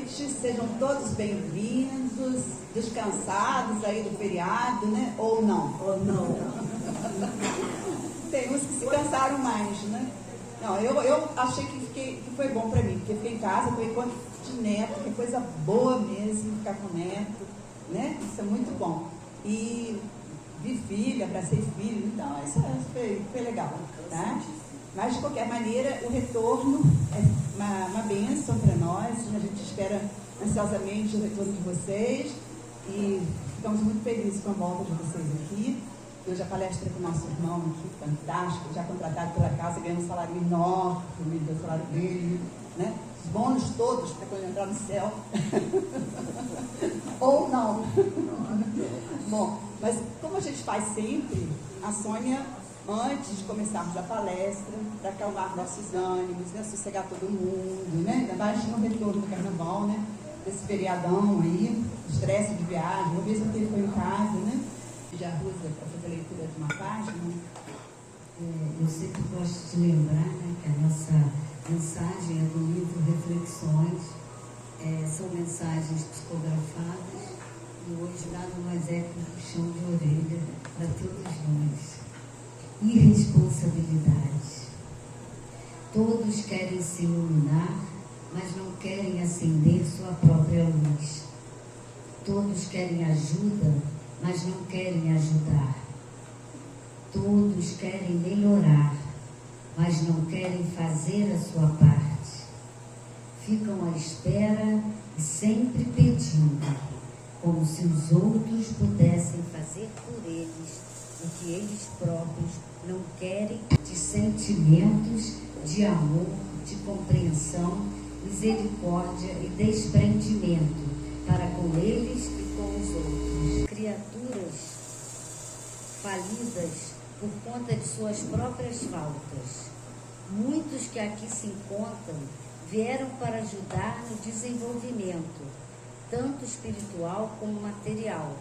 noite, sejam todos bem-vindos, descansados aí do feriado, né? Ou não? Ou não. Tem uns que se cansaram mais, né? Não, eu achei que foi bom para mim, porque eu fiquei em casa, por enquanto de neto, que coisa boa mesmo, ficar com neto, né? Isso é muito bom. E vi filha, abracei filho, então isso foi legal, tá? Mas, de qualquer maneira, o retorno é uma bênção para nós. A gente espera ansiosamente o retorno de vocês e ficamos muito felizes com a volta de vocês aqui. Hoje a palestra com o nosso irmão aqui, fantástico, já contratado pela casa, ganhando um salário enorme do salário dele, né? Os bônus todos para quando entrar no céu. Ou não. Bom, mas como a gente faz sempre, a Sônia, antes de começarmos a palestra, para acalmar nossos ânimos, né, sossegar todo mundo, né, ainda mais no retorno do carnaval, né, desse feriadão aí, estresse de viagem, uma vez eu ficou em casa, né, de Arruza para fazer a leitura de uma página. Eu sempre gosto de lembrar, né, que a nossa mensagem é do livro Reflexões, são mensagens psicografadas e hoje nada mais é que um puxão de orelha para todos nós. Irresponsabilidade. Todos querem se iluminar, mas não querem acender sua própria luz. Todos querem ajuda, mas não querem ajudar. Todos querem melhorar, mas não querem fazer a sua parte. Ficam à espera e sempre pedindo, como se os outros pudessem fazer por eles o que eles próprios não querem, de sentimentos, de amor, de compreensão, misericórdia e desprendimento para com eles e com os outros. Criaturas falidas por conta de suas próprias faltas. Muitos que aqui se encontram vieram para ajudar no desenvolvimento, tanto espiritual como material,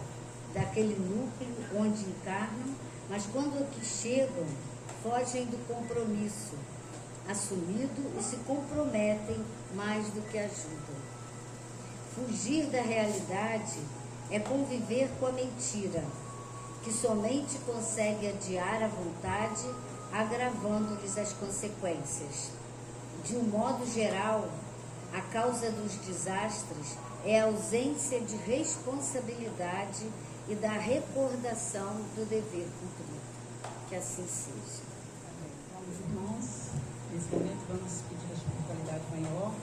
daquele núcleo onde encarnam, mas quando aqui chegam, fogem do compromisso assumido e se comprometem mais do que ajudam. Fugir da realidade é conviver com a mentira, que somente consegue adiar a vontade, agravando-lhes as consequências. De um modo geral, a causa dos desastres é a ausência de responsabilidade e da recordação do dever cumprido. Que assim seja. Vamos, irmãos, nesse momento vamos pedir a espiritualidade maior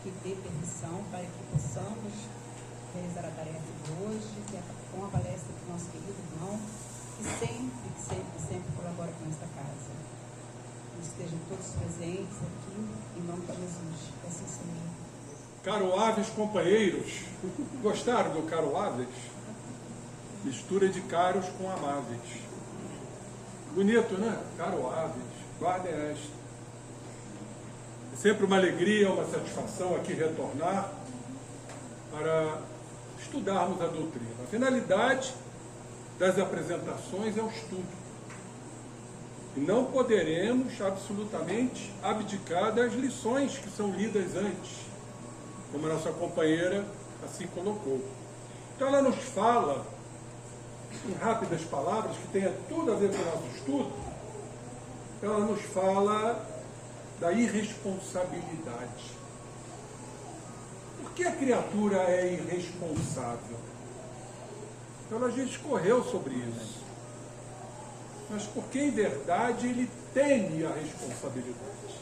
que dê permissão para que possamos realizar a tarefa de hoje, que é com a palestra do nosso querido irmão, que sempre colabora com esta casa. Que estejam todos presentes aqui, em nome de Jesus. Que assim seja. Caroáveis companheiros, gostaram do caroáveis? Mistura de caros com amáveis. Bonito, né? Caroáveis, guardem esta. É sempre uma alegria, uma satisfação aqui retornar para estudarmos a doutrina. A finalidade das apresentações é o estudo. E não poderemos absolutamente abdicar das lições que são lidas antes, como a nossa companheira assim colocou. Então ela nos fala, em rápidas palavras, que tenha tudo a ver com o nosso estudo, ela nos fala da irresponsabilidade. Por que a criatura é irresponsável? Então a gente discorreu sobre isso. Mas porque, em verdade, ele teme a responsabilidade.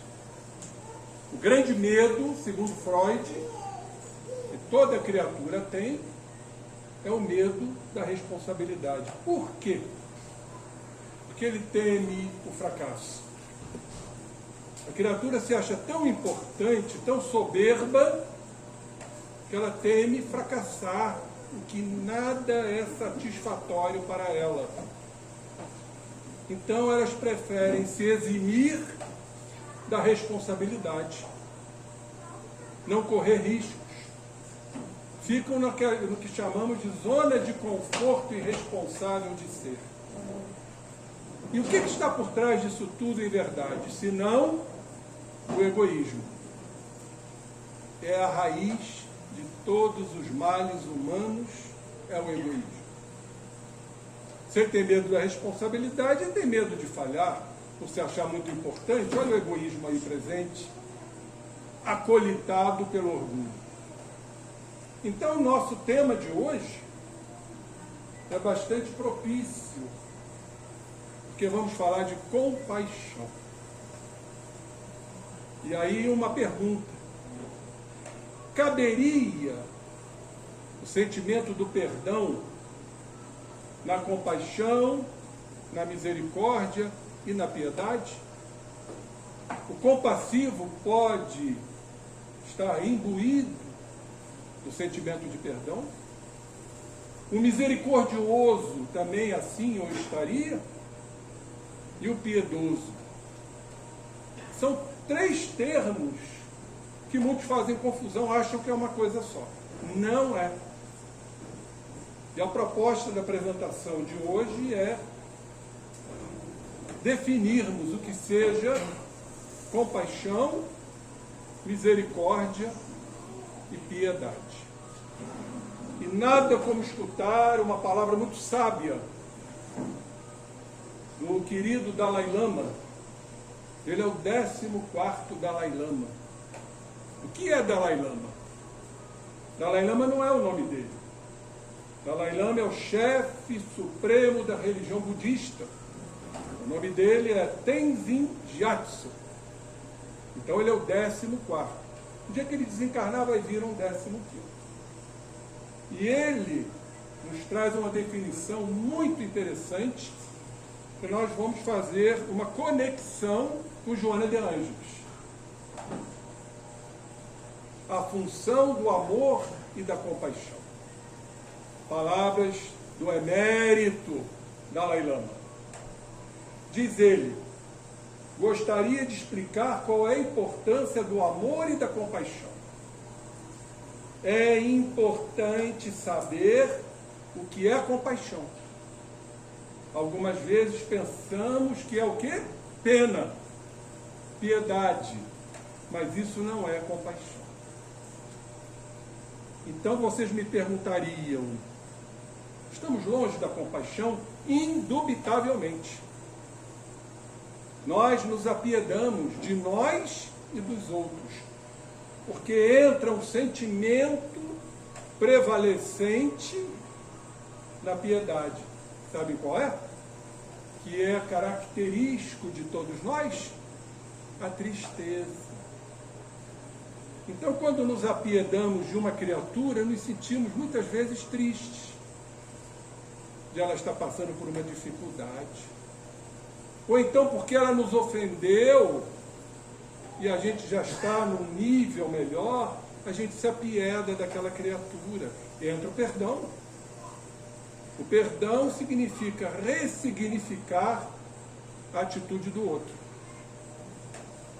O grande medo, segundo Freud, que toda criatura tem, é o medo da responsabilidade. Por quê? Porque ele teme o fracasso. A criatura se acha tão importante, tão soberba, que ela teme fracassar, o que nada é satisfatório para ela. Então elas preferem se eximir da responsabilidade, não correr riscos. Ficam no que chamamos de zona de conforto irresponsável de ser. E o que está por trás disso tudo em verdade? Senão o egoísmo. é a raiz de todos os males humanos, é o egoísmo. Você tem medo da responsabilidade e tem medo de falhar, por se achar muito importante. Olha o egoísmo aí presente, acolitado pelo orgulho. Então, o nosso tema de hoje é bastante propício, porque vamos falar de compaixão. E aí uma pergunta: caberia o sentimento do perdão na compaixão, na misericórdia e na piedade? O compassivo pode estar imbuído do sentimento de perdão? O misericordioso também assim o estaria? E o piedoso? São três termos que muitos fazem confusão, acham que é uma coisa só. Não é. E a proposta da apresentação de hoje é definirmos o que seja compaixão, misericórdia e piedade. E nada como escutar uma palavra muito sábia do querido Dalai Lama. Ele é o 14º Dalai Lama. O que é Dalai Lama? Dalai Lama não é o nome dele. Dalai Lama é o chefe supremo da religião budista. O nome dele é Tenzin Gyatso. Então ele é o 14º. No dia que ele desencarnar vai vir um 15º. E ele nos traz uma definição muito interessante, que nós vamos fazer uma conexão com Joana de Ângeles. A função do amor e da compaixão. Palavras do emérito Dalai Lama. Diz ele: gostaria de explicar qual é a importância do amor e da compaixão. É importante saber o que é compaixão. Algumas vezes pensamos que é o quê? Pena, piedade, mas isso não é compaixão. Então vocês me perguntariam: estamos longe da compaixão? Indubitavelmente. Nós nos apiedamos de nós e dos outros, porque entra um sentimento prevalecente na piedade. Sabe qual é? Que é característico de todos nós? A tristeza. Então, quando nos apiedamos de uma criatura, nos sentimos muitas vezes tristes de ela estar passando por uma dificuldade. Ou então porque ela nos ofendeu e a gente já está num nível melhor, a gente se apieda daquela criatura. Entra o perdão. O perdão significa ressignificar a atitude do outro.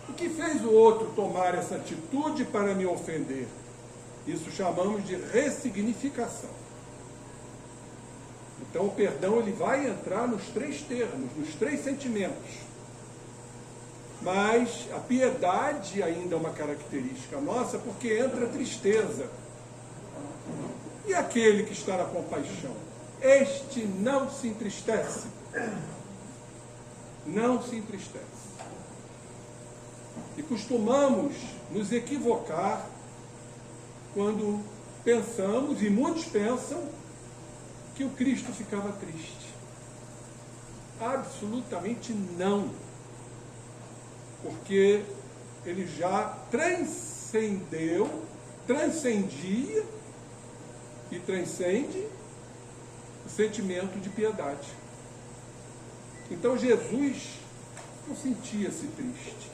O que fez o outro tomar essa atitude para me ofender? Isso chamamos de ressignificação. Então o perdão ele vai entrar nos três termos, nos três sentimentos. Mas a piedade ainda é uma característica nossa, porque entra a tristeza. E aquele que está na compaixão? Este não se entristece. Não se entristece. E costumamos nos equivocar quando pensamos, e muitos pensam, que o Cristo ficava triste. Absolutamente não. Porque ele já transcendia e transcende o sentimento de piedade. Então Jesus não sentia-se triste.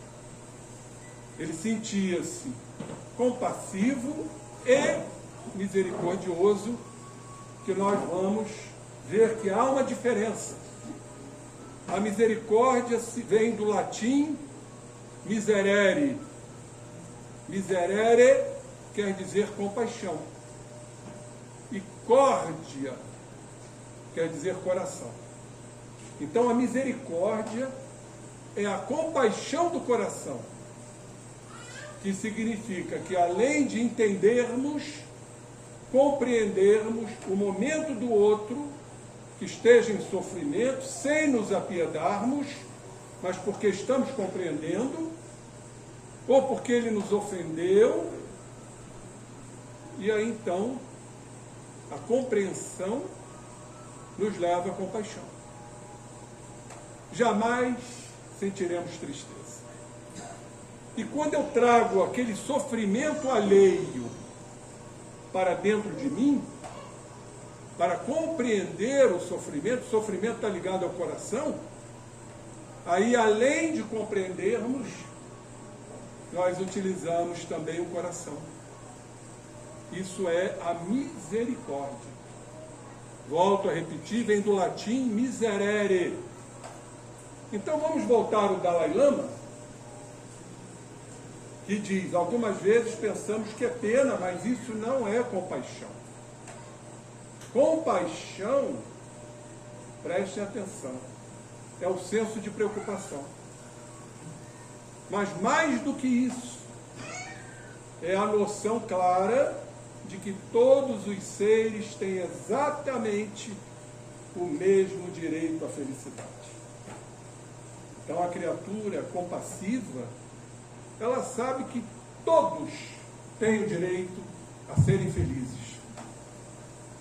Ele sentia-se compassivo e misericordioso, que nós vamos ver que há uma diferença. A misericórdia vem do latim miserere. Miserere quer dizer compaixão. E córdia quer dizer coração. Então a misericórdia é a compaixão do coração, que significa que além de entendermos, compreendermos o momento do outro que esteja em sofrimento, sem nos apiedarmos, mas porque estamos compreendendo, ou porque ele nos ofendeu, e aí então a compreensão nos leva à compaixão. Jamais sentiremos tristeza. E quando eu trago aquele sofrimento alheio para dentro de mim, para compreender o sofrimento está ligado ao coração, aí além de compreendermos, nós utilizamos também o coração. Isso é a misericórdia. Volto a repetir, vem do latim miserere. Então vamos voltar ao Dalai Lama, que diz, algumas vezes pensamos que é pena, mas isso não é compaixão. Compaixão, prestem atenção, é o senso de preocupação. Mas mais do que isso, é a noção clara de que todos os seres têm exatamente o mesmo direito à felicidade. Então a criatura compassiva, ela sabe que todos têm o direito a serem felizes.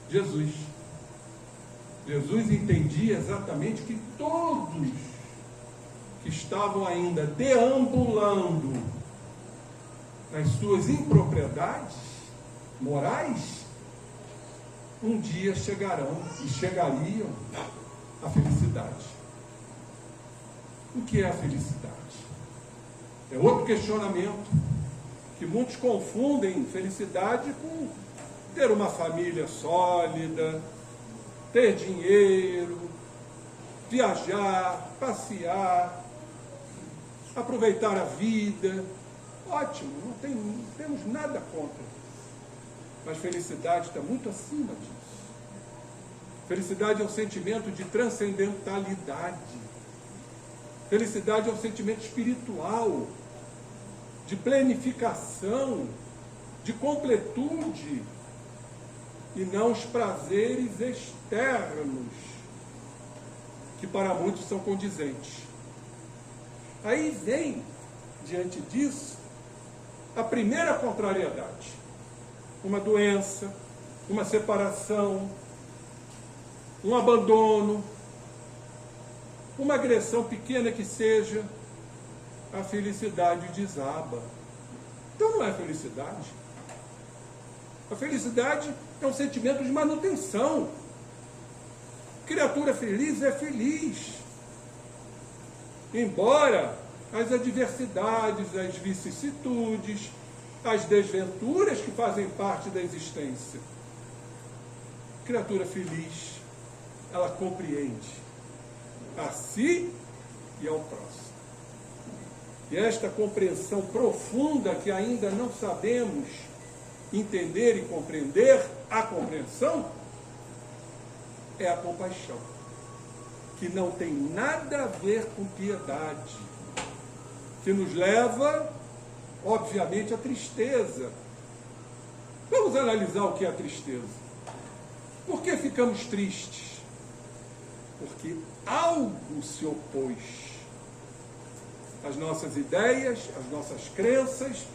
Jesus entendia exatamente que todos que estavam ainda deambulando nas suas impropriedades morais, um dia chegarão e chegariam à felicidade. O que é a felicidade? É outro questionamento, que muitos confundem felicidade com ter uma família sólida, ter dinheiro, viajar, passear, aproveitar a vida. Ótimo, não temos nada contra. Mas felicidade está muito acima disso. Felicidade é um sentimento de transcendentalidade. Felicidade é um sentimento espiritual, de planificação, de completude, e não os prazeres externos, que para muitos são condizentes. Aí vem, diante disso, a primeira contrariedade. Uma doença, uma separação, um abandono, uma agressão pequena que seja, a felicidade desaba. Então não é felicidade. A felicidade é um sentimento de manutenção. Criatura feliz é feliz. Embora as adversidades, as vicissitudes, as desventuras que fazem parte da existência. Criatura feliz, ela compreende a si e ao próximo. E esta compreensão profunda que ainda não sabemos entender e compreender, a compreensão é a compaixão, que não tem nada a ver com piedade, que nos leva, obviamente, à tristeza. Vamos analisar o que é a tristeza. Por que ficamos tristes? Porque algo se opôs às nossas ideias, às nossas crenças,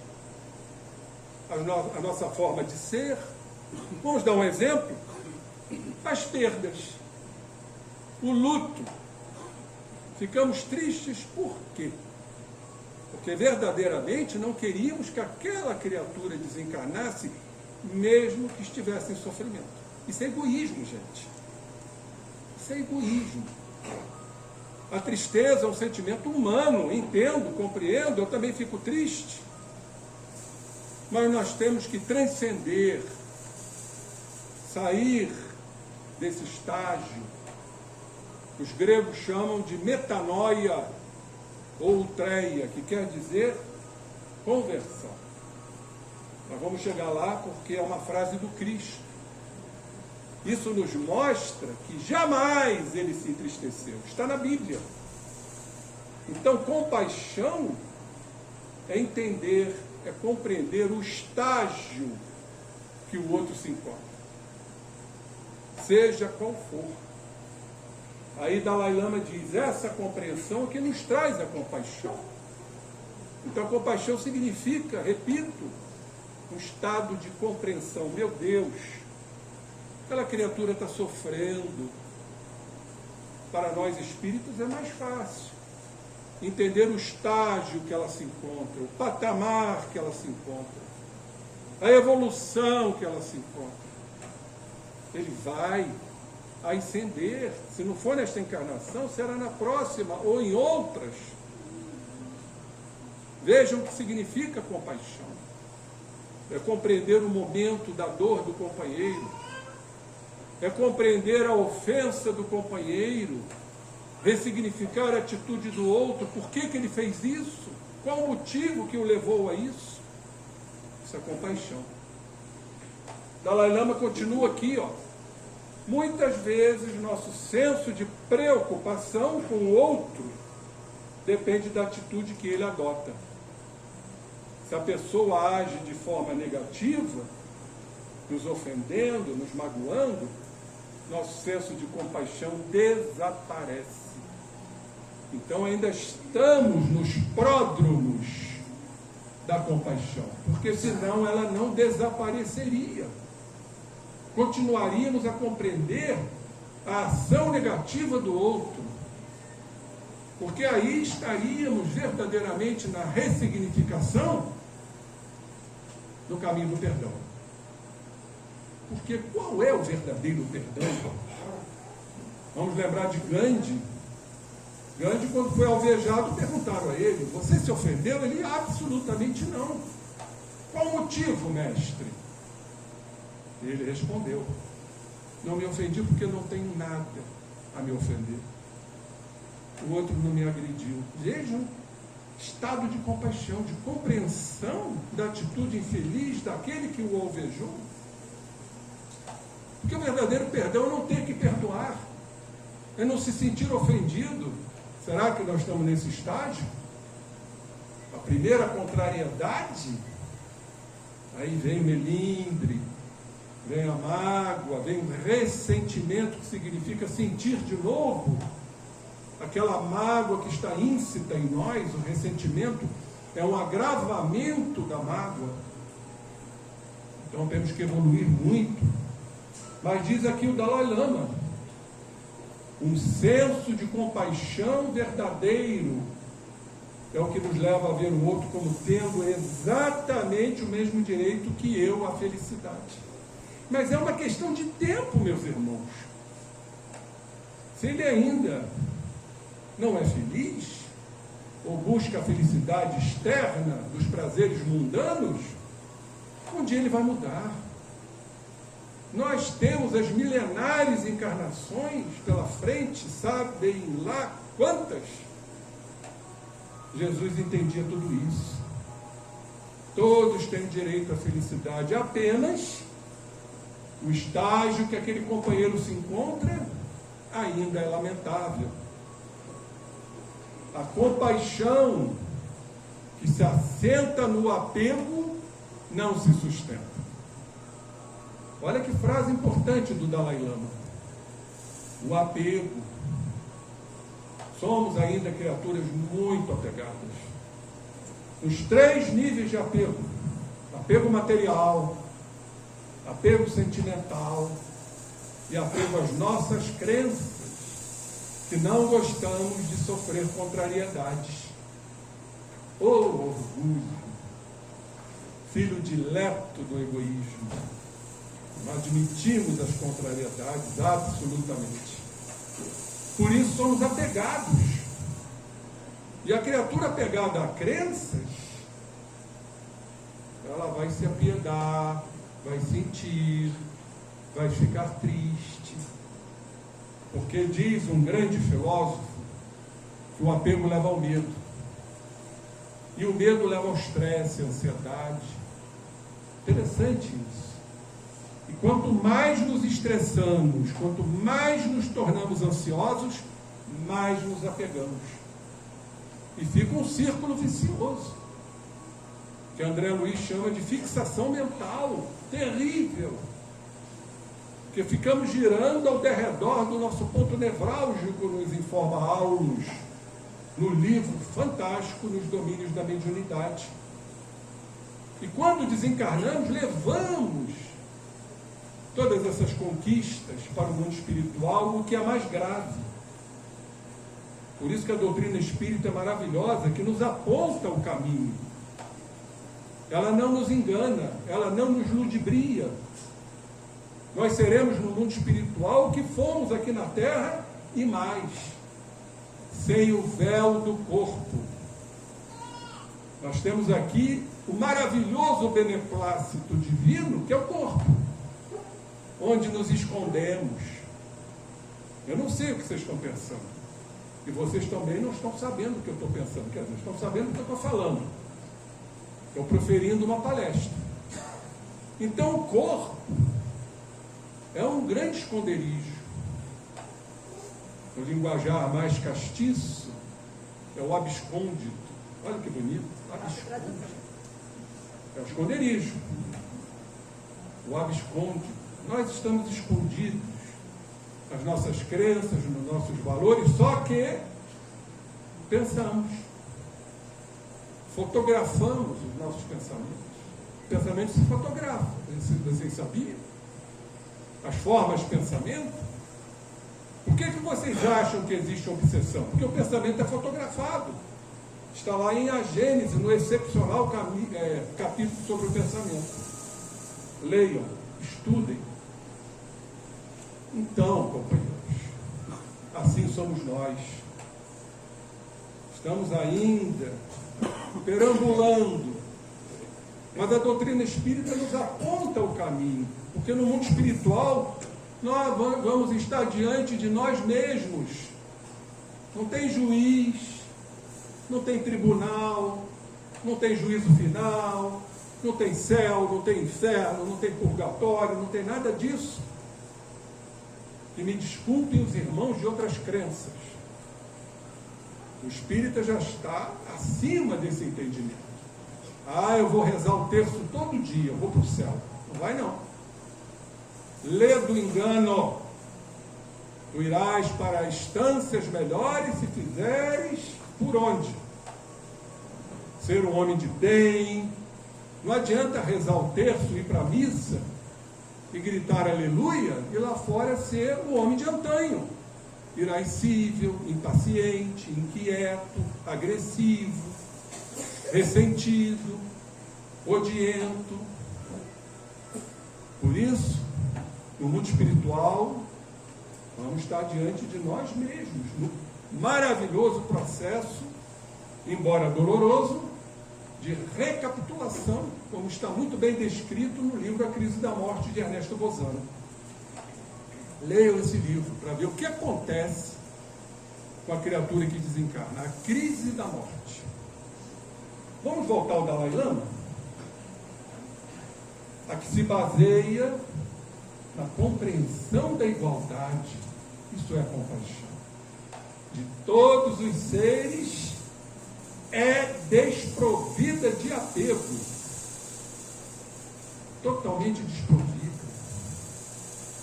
à nossa forma de ser. Vamos dar um exemplo? As perdas, o luto. Ficamos tristes por quê? Porque verdadeiramente não queríamos que aquela criatura desencarnasse, mesmo que estivesse em sofrimento. Isso é egoísmo, gente. Isso é egoísmo. A tristeza é um sentimento humano, entendo, compreendo, eu também fico triste. Mas nós temos que transcender, sair desse estágio. Os gregos chamam de metanoia ou treia, que quer dizer conversão. Nós vamos chegar lá porque é uma frase do Cristo. Isso nos mostra que jamais ele se entristeceu. Está na Bíblia. Então, compaixão é entender é compreender o estágio que o outro se encontra, seja qual for. Aí Dalai Lama diz, essa compreensão é que nos traz a compaixão. Então a compaixão significa, repito, um estado de compreensão. Meu Deus, aquela criatura está sofrendo. Para nós espíritos é mais fácil entender o estágio que ela se encontra, o patamar que ela se encontra, a evolução que ela se encontra. Ele vai ascender. Se não for nesta encarnação, será na próxima ou em outras. Vejam o que significa compaixão. É compreender o momento da dor do companheiro, é compreender a ofensa do companheiro, ressignificar a atitude do outro, por que ele fez isso, qual o motivo que o levou a isso. Isso é compaixão. Dalai Lama continua aqui, muitas vezes nosso senso de preocupação com o outro depende da atitude que ele adota. Se a pessoa age de forma negativa, nos ofendendo, nos magoando, nosso senso de compaixão desaparece. Então ainda estamos nos pródromos da compaixão, porque senão ela não desapareceria. Continuaríamos a compreender a ação negativa do outro, porque aí estaríamos verdadeiramente na ressignificação do caminho do perdão. Porque qual é o verdadeiro perdão? Vamos lembrar de Gandhi. Gandhi, quando foi alvejado, perguntaram a ele, você se ofendeu? Ele, absolutamente não. Qual o motivo, mestre? Ele respondeu, não me ofendi porque não tenho nada a me ofender. O outro não me agrediu. Vejam, estado de compaixão, de compreensão da atitude infeliz daquele que o alvejou. Porque o verdadeiro perdão é não ter que perdoar, é não se sentir ofendido. Será que nós estamos nesse estágio? A primeira contrariedade, aí vem o melindre, vem a mágoa, vem o ressentimento, que significa sentir de novo aquela mágoa que está íncita em nós. O ressentimento é um agravamento da mágoa. Então temos que evoluir muito. Mas diz aqui o Dalai Lama, um senso de compaixão verdadeiro é o que nos leva a ver o outro como tendo exatamente o mesmo direito que eu à felicidade. Mas é uma questão de tempo, meus irmãos. Se ele ainda não é feliz, ou busca a felicidade externa dos prazeres mundanos, um dia ele vai mudar. Nós temos as milenares encarnações pela frente, sabem lá quantas. Jesus entendia tudo isso. Todos têm direito à felicidade, apenas o estágio que aquele companheiro se encontra ainda é lamentável. A compaixão que se assenta no apego não se sustenta. Olha que frase importante do Dalai Lama. O apego. Somos ainda criaturas muito apegadas. Os 3 níveis de apego: apego material, apego sentimental e apego às nossas crenças, que não gostamos de sofrer contrariedades. Orgulho, filho dileto do egoísmo. Não admitimos as contrariedades, absolutamente. Por isso somos apegados. E a criatura apegada a crenças, ela vai se apiedar, vai sentir, vai ficar triste. Porque diz um grande filósofo que o apego leva ao medo. E o medo leva ao estresse, à ansiedade. Interessante isso. E quanto mais nos estressamos, quanto mais nos tornamos ansiosos, mais nos apegamos. E fica um círculo vicioso. que André Luiz chama de fixação mental, terrível, porque ficamos girando ao derredor do nosso ponto nevrálgico, nos informa Aulus, no livro fantástico Nos Domínios da Mediunidade. E quando desencarnamos, levamos todas essas conquistas para o mundo espiritual, o que é mais grave. Por isso que a doutrina espírita é maravilhosa, que nos aponta o caminho. Ela não nos engana, ela não nos ludibria. Nós seremos no mundo espiritual o que fomos aqui na Terra e mais, sem o véu do corpo. Nós temos aqui o maravilhoso beneplácito divino, que é o corpo, onde nos escondemos. Eu não sei o que vocês estão pensando. E vocês também não estão sabendo o que eu estou pensando. Quer dizer, estão sabendo o que eu estou falando. Estou proferindo uma palestra. Então o corpo é um grande esconderijo. O linguajar mais castiço é o abscôndito. Olha que bonito. Abscôndito. É o esconderijo. O abscôndito. Nós estamos escondidos nas nossas crenças, nos nossos valores, só que pensamos, fotografamos os nossos pensamentos. Pensamentos se fotografam, vocês sabiam? As formas de pensamento. Por que vocês acham que existe obsessão? Porque o pensamento é fotografado. Está lá em A Gênese, no excepcional capítulo sobre o pensamento. Leiam, estudem. Então, companheiros, assim somos nós. Estamos ainda perambulando, mas a doutrina espírita nos aponta o caminho, porque no mundo espiritual nós vamos estar diante de nós mesmos. Não tem juiz, não tem tribunal, não tem juízo final, não tem céu, não tem inferno, não tem purgatório, não tem nada disso. E me desculpem os irmãos de outras crenças. O espírita já está acima desse entendimento. Ah, eu vou rezar o terço todo dia, eu vou para o céu. Não vai não. Lê do engano. Tu irás para instâncias melhores se fizeres por onde? Ser um homem de bem. Não adianta rezar o terço e ir para a missa e gritar aleluia, e lá fora ser o homem de antanho, irascível, impaciente, inquieto, agressivo, ressentido, odiento. Por isso, no mundo espiritual, vamos estar diante de nós mesmos, no maravilhoso processo, embora doloroso, de recapitulação, como está muito bem descrito no livro A Crise da Morte, de Ernesto Bozano. Leiam esse livro para ver o que acontece com a criatura que desencarna, a crise da morte. Vamos voltar ao Dalai Lama, a que se baseia na compreensão da igualdade, isso é a compaixão, de todos os seres, é desprovida de apego, totalmente desprovida,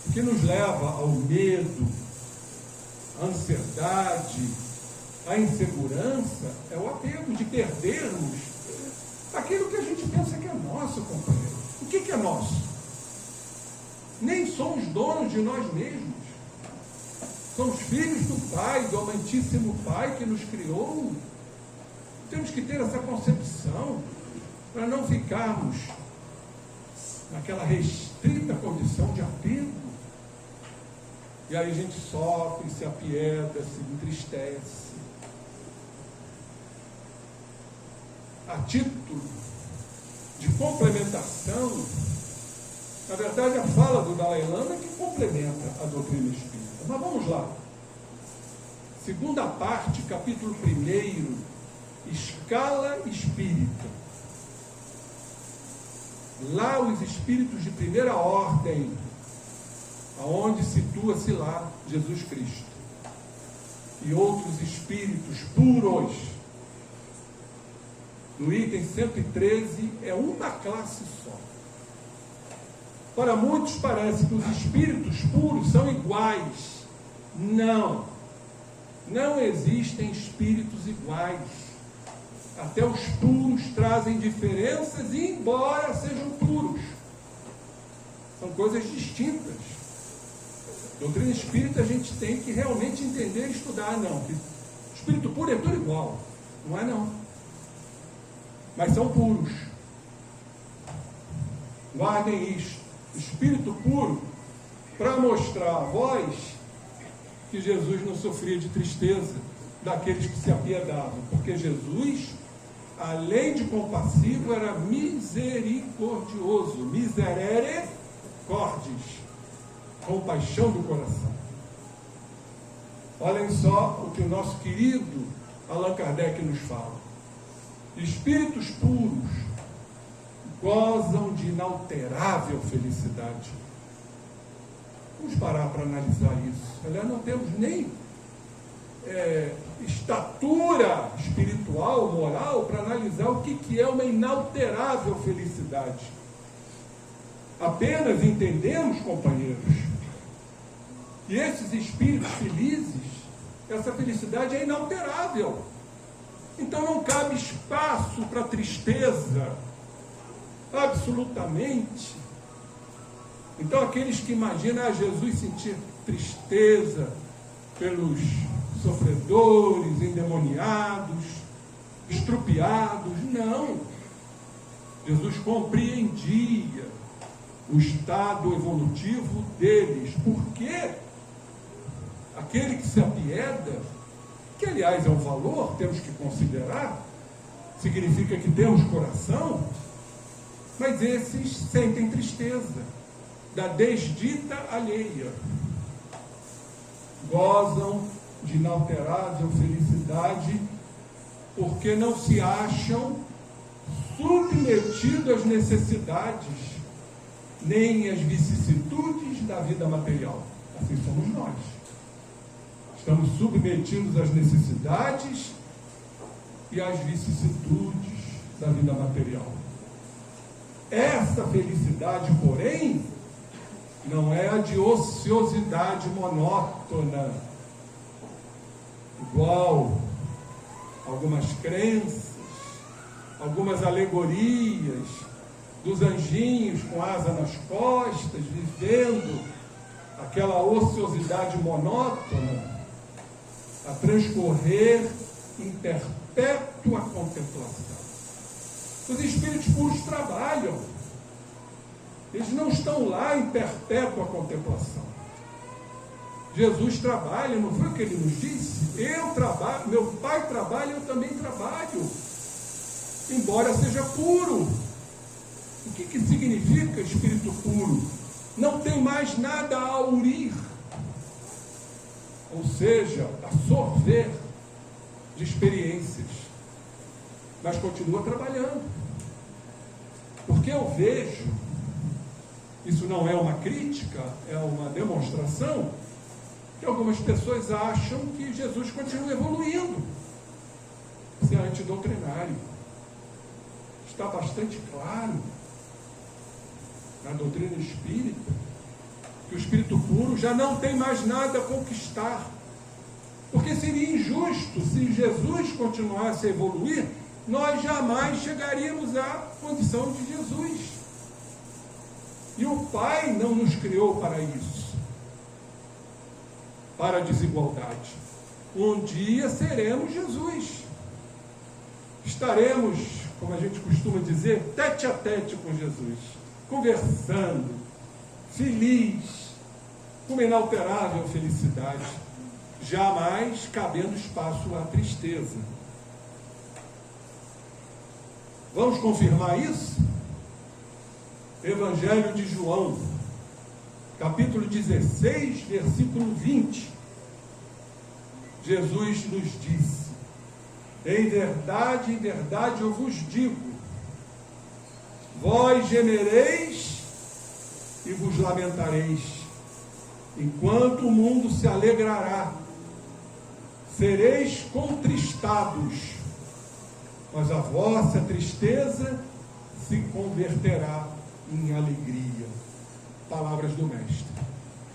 o que nos leva ao medo, à ansiedade, à insegurança, é o apego de perdermos aquilo que a gente pensa que é nosso, companheiro. O que é nosso? Nem somos donos de nós mesmos. Somos filhos do Pai, do amantíssimo Pai que nos criou. Temos que ter essa concepção para não ficarmos naquela restrita condição de apego. E aí a gente sofre, se apieda, se entristece. A título de complementação, na verdade, a fala do Dalai Lama é que complementa a doutrina espírita. Mas vamos lá. Segunda parte, capítulo 1, escala espírita. Lá os espíritos de primeira ordem, aonde situa-se lá Jesus Cristo. E outros espíritos puros, no item 113, é uma classe só. Para muitos parece que os espíritos puros são iguais. Não. Não existem espíritos iguais. Até os puros trazem diferenças, embora sejam puros. São coisas distintas. Doutrina espírita a gente tem que realmente entender e estudar. Não, que espírito puro é tudo igual. Não é não. Mas são puros. Guardem isto. Espírito puro, para mostrar a vós que Jesus não sofria de tristeza daqueles que se apiedavam, porque Jesus, além de compassivo, era misericordioso, miserere cordis, compaixão do coração. Olhem só o que o nosso querido Allan Kardec nos fala. Espíritos puros gozam de inalterável felicidade. Vamos parar para analisar isso. Aliás, não temos nem estatura espiritual, moral, para analisar o que é uma inalterável felicidade. Apenas entendemos, companheiros, que esses espíritos felizes, essa felicidade é inalterável. Então não cabe espaço para tristeza, absolutamente. Então aqueles que imaginam Jesus sentir tristeza pelos sofredores, endemoniados, estrupiados, não. Jesus compreendia o estado evolutivo deles, porque aquele que se apieda, que aliás é um valor, temos que considerar, significa que temos coração, mas esses sentem tristeza da desdita alheia, gozam de inalterável felicidade, porque não se acham submetidos às necessidades, nem às vicissitudes da vida material. Assim somos nós. Estamos submetidos às necessidades e às vicissitudes da vida material. Essa felicidade, porém, não é a de ociosidade monótona, igual algumas crenças, algumas alegorias dos anjinhos com asa nas costas, vivendo aquela ociosidade monótona, a transcorrer em perpétua contemplação. Os espíritos puros trabalham. Eles não estão lá em perpétua contemplação. Jesus trabalha, não foi o que ele nos disse? Eu trabalho, meu Pai trabalha, eu também trabalho. Embora seja puro. O que significa espírito puro? Não tem mais nada a aurir. Ou seja, a sorver de experiências. Mas continua trabalhando. Porque eu vejo, isso não é uma crítica, é uma demonstração, que algumas pessoas acham que Jesus continua evoluindo. Isso é antidoutrinário. Está bastante claro na doutrina espírita que o espírito puro já não tem mais nada a conquistar. Porque seria injusto se Jesus continuasse a evoluir, nós jamais chegaríamos à condição de Jesus. E o Pai não nos criou para isso, para a desigualdade. Um dia seremos Jesus. Estaremos, como a gente costuma dizer, tete a tete com Jesus, conversando, feliz, com uma inalterável felicidade, jamais cabendo espaço à tristeza. Vamos confirmar isso? Evangelho de João, capítulo 16, versículo 20. Jesus nos disse: em verdade, eu vos digo, vós gemereis e vos lamentareis, enquanto o mundo se alegrará. Sereis contristados, mas a vossa tristeza se converterá em alegria. Palavras do Mestre.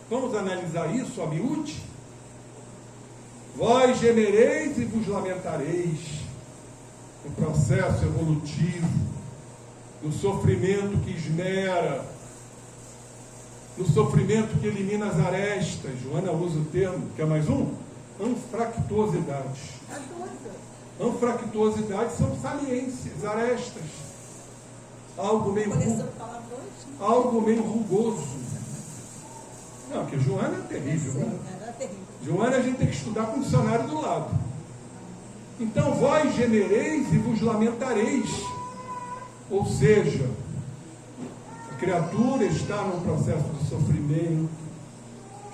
Vamos analisar isso a miúde? Vós gemereis e vos lamentareis. O processo evolutivo do sofrimento que esmera, do sofrimento que elimina as arestas. Joana usa o termo, quer mais um? Anfractuosidade. Anfractuosidade são saliências, arestas. Algo meio rugoso. Não, porque Joana é terrível, né? Joana a gente tem que estudar com o dicionário do lado. Então, vós gemereis e vos lamentareis. Ou seja, a criatura está num processo de sofrimento,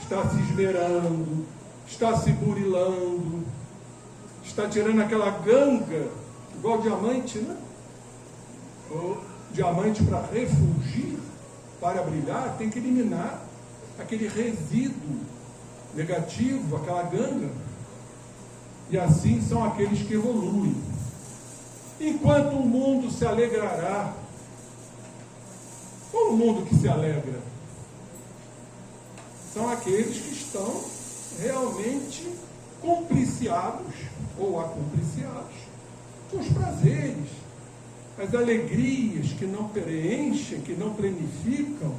está se esmerando, está se burilando, está tirando aquela ganga, igual diamante, né? O diamante, para refulgir, para brilhar, tem que eliminar aquele resíduo negativo, aquela ganga. E assim são aqueles que evoluem. Enquanto o mundo se alegrará. Qual o mundo que se alegra? São aqueles que estão realmente compliciados ou acompliciados com os prazeres, as alegrias que não preenchem, que não planificam.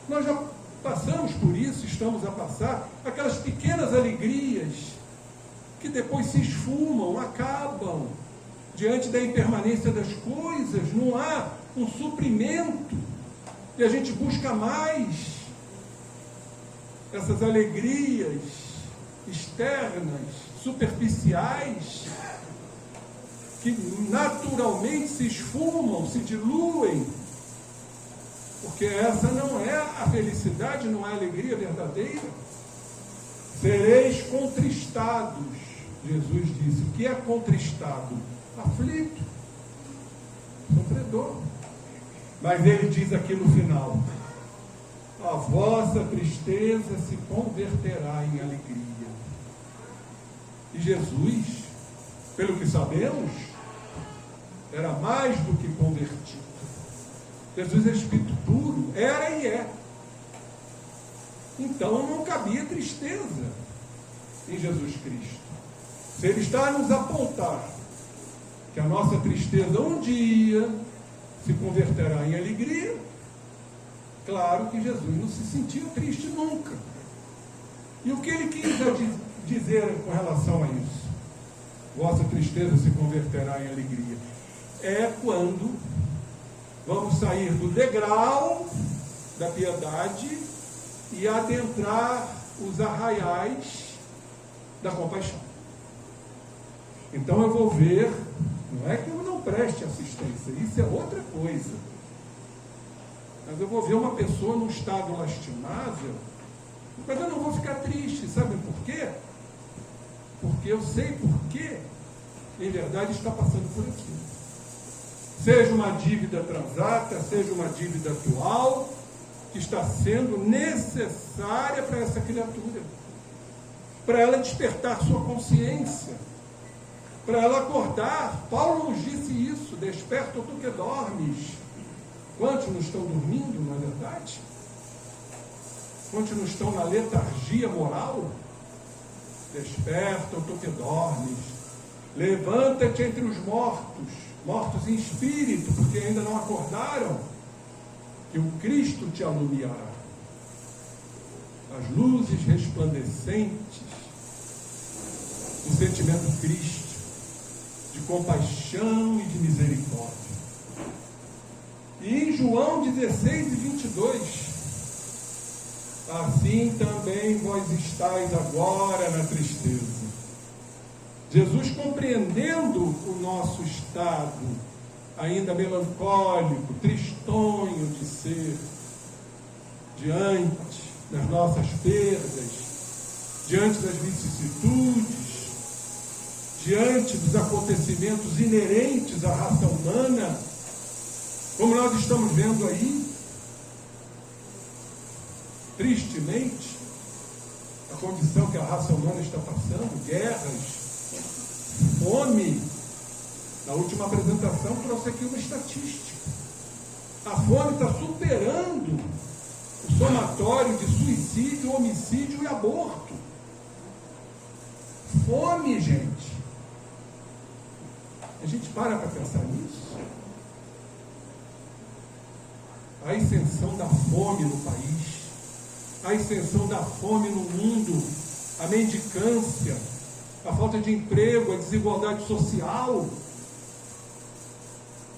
Nós já passamos por isso, estamos a passar, aquelas pequenas alegrias que depois se esfumam, acabam, diante da impermanência das coisas, não há um suprimento, e a gente busca mais essas alegrias externas, superficiais, que naturalmente se esfumam, se diluem, porque essa não é a felicidade, não é a alegria verdadeira. Sereis contristados, Jesus disse. O que é contristado? Aflito, sofredor. Mas ele diz aqui no final: a vossa tristeza se converterá em alegria. E Jesus, pelo que sabemos, era mais do que convertido. Jesus é Espírito puro, era e é. Então não cabia tristeza em Jesus Cristo. Se Ele está a nos apontar que a nossa tristeza um dia se converterá em alegria, claro que Jesus não se sentiu triste nunca. E o que Ele quis dizer com relação a isso? Vossa tristeza se converterá em alegria. É quando vamos sair do degrau da piedade e adentrar os arraiais da compaixão. Então eu vou ver, não é que eu não preste assistência, isso é outra coisa. Mas eu vou ver uma pessoa num estado lastimável, mas eu não vou ficar triste, sabe por quê? Porque eu sei por que, em verdade, está passando por aquilo. Seja uma dívida transata, seja uma dívida atual, que está sendo necessária para essa criatura, para ela despertar sua consciência, para ela acordar. Paulo nos disse isso: desperta tu que dormes. Quantos não estão dormindo, não é verdade? Quantos não estão na letargia moral? Desperta tu que dormes, levanta-te entre os mortos, mortos em espírito, porque ainda não acordaram, que o Cristo te alumiará. As luzes resplandecentes do sentimento Cristo, de compaixão e de misericórdia. E em João 16 e 22, assim também vós estáis agora na tristeza. Jesus, compreendendo o nosso estado ainda melancólico, tristonho de ser, diante das nossas perdas, diante das vicissitudes, diante dos acontecimentos inerentes à raça humana, como nós estamos vendo aí, tristemente, a condição que a raça humana está passando, guerras, fome, Na última apresentação trouxe aqui uma estatística. A fome está superando o somatório de suicídio, homicídio e aborto. Fome, gente. A gente para pensar nisso. A ascensão da fome no país, a ascensão da fome no mundo, a mendicância, a falta de emprego, a desigualdade social,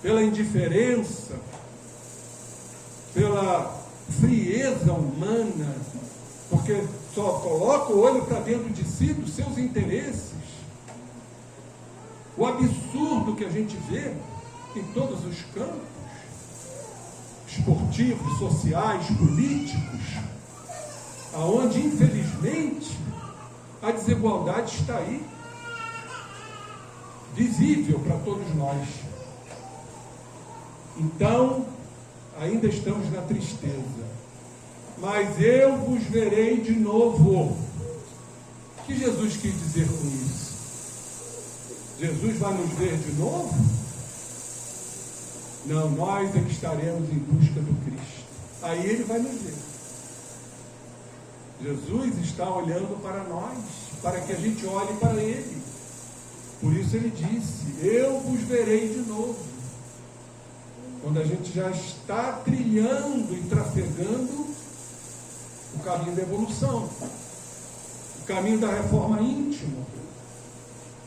pela indiferença, pela frieza humana, porque só coloca o olho para dentro de si, dos seus interesses. O absurdo que a gente vê em todos os campos, esportivos, sociais, políticos, aonde, infelizmente, a desigualdade está aí, visível para todos nós. Então, ainda estamos na tristeza. Mas eu vos verei de novo. O que Jesus quis dizer com isso? Jesus vai nos ver de novo? Não, nós é que estaremos em busca do Cristo. Aí Ele vai nos ver. Jesus está olhando para nós, para que a gente olhe para Ele. Por isso Ele disse, eu vos verei de novo. Quando a gente já está trilhando e trafegando o caminho da evolução, o caminho da reforma íntima,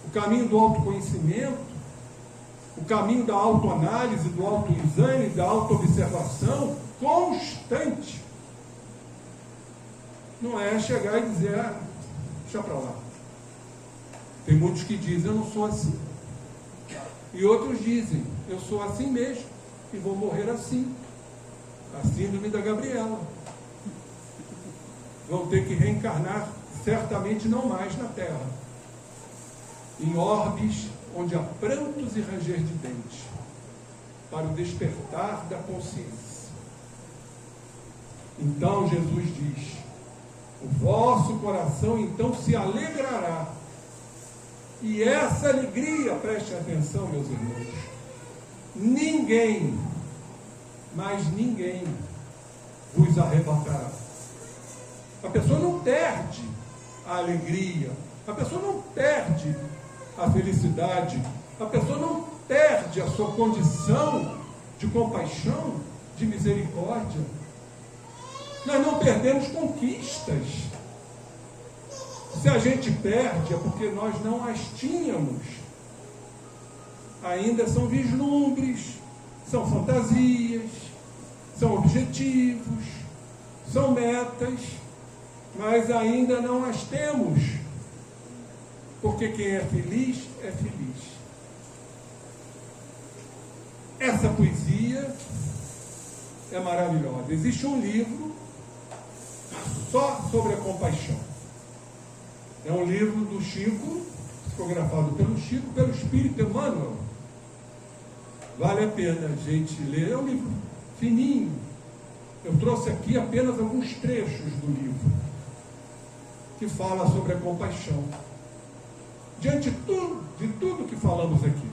o caminho do autoconhecimento, o caminho da autoanálise, do autoexame, da autoobservação constante. Não é chegar e dizer, deixa para lá. Tem muitos que dizem, eu não sou assim. E outros dizem, eu sou assim mesmo e vou morrer assim. A síndrome da Gabriela. Vão ter que reencarnar, certamente não mais na Terra, em orbes onde há prantos e ranger de dentes, para o despertar da consciência. Então Jesus diz, o vosso coração então se alegrará, e essa alegria, prestem atenção, meus irmãos, ninguém, mas ninguém, vos arrebatará. A pessoa não perde a alegria, a pessoa não perde a felicidade, a pessoa não perde a sua condição de compaixão, de misericórdia. Nós não perdemos conquistas. Se a gente perde, é porque nós não as tínhamos. Ainda são vislumbres, são fantasias, são objetivos, são metas, mas ainda não as temos. Porque quem é feliz, é feliz. Essa poesia é maravilhosa. Existe um livro só sobre a compaixão. É um livro do Chico, psicografado pelo Chico, pelo Espírito Emmanuel. Vale a pena a gente ler. É um livro fininho. Eu trouxe aqui apenas alguns trechos do livro que fala sobre a compaixão. Diante de tudo que falamos aqui.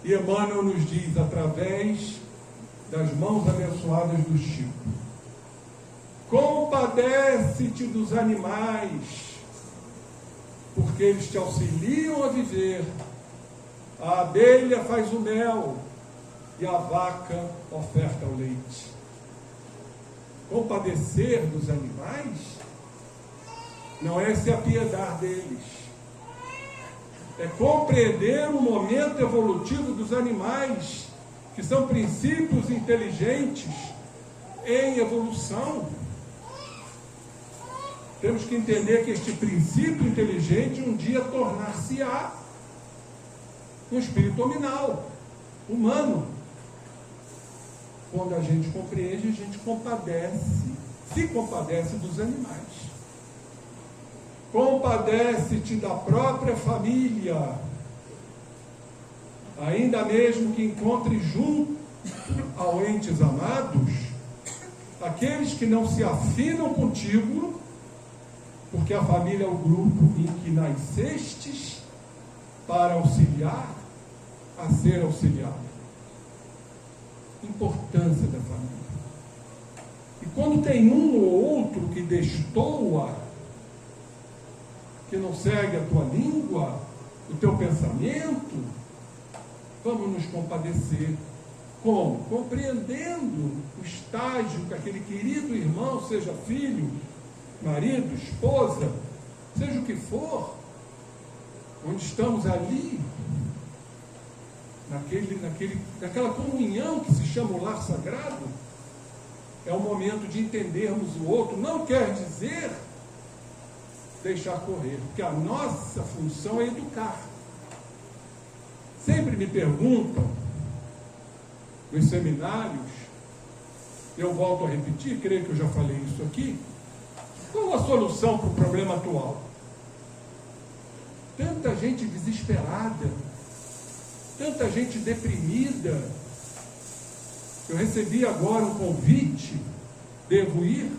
E Emmanuel nos diz, através das mãos abençoadas do Chico, compadece-te dos animais, porque eles te auxiliam a viver. A abelha faz o mel e a vaca oferta o leite. Compadecer dos animais não é se apiedar deles, é compreender o momento evolutivo dos animais, que são princípios inteligentes em evolução. Temos que entender que este princípio inteligente um dia tornar-se-á um espírito nominal, humano. Quando a gente compreende, a gente se compadece dos animais. Compadece-te da própria família, ainda mesmo que encontre junto aos entes amados aqueles que não se afinam contigo, porque a família é o grupo em que nascestes para auxiliar a ser auxiliado. Importância da família. E quando tem um ou outro que destoa, que não segue a tua língua, o teu pensamento, vamos nos compadecer. Como? Compreendendo o estágio que aquele querido irmão, seja filho, marido, esposa, seja o que for, onde estamos ali, naquela comunhão que se chama o lar sagrado, é o momento de entendermos o outro. Não quer dizer deixar correr, porque a nossa função é educar. Sempre me perguntam, nos seminários, eu volto a repetir, creio que eu já falei isso aqui, qual a solução para o problema atual? Tanta gente desesperada, tanta gente deprimida. Eu recebi agora um convite, devo ir,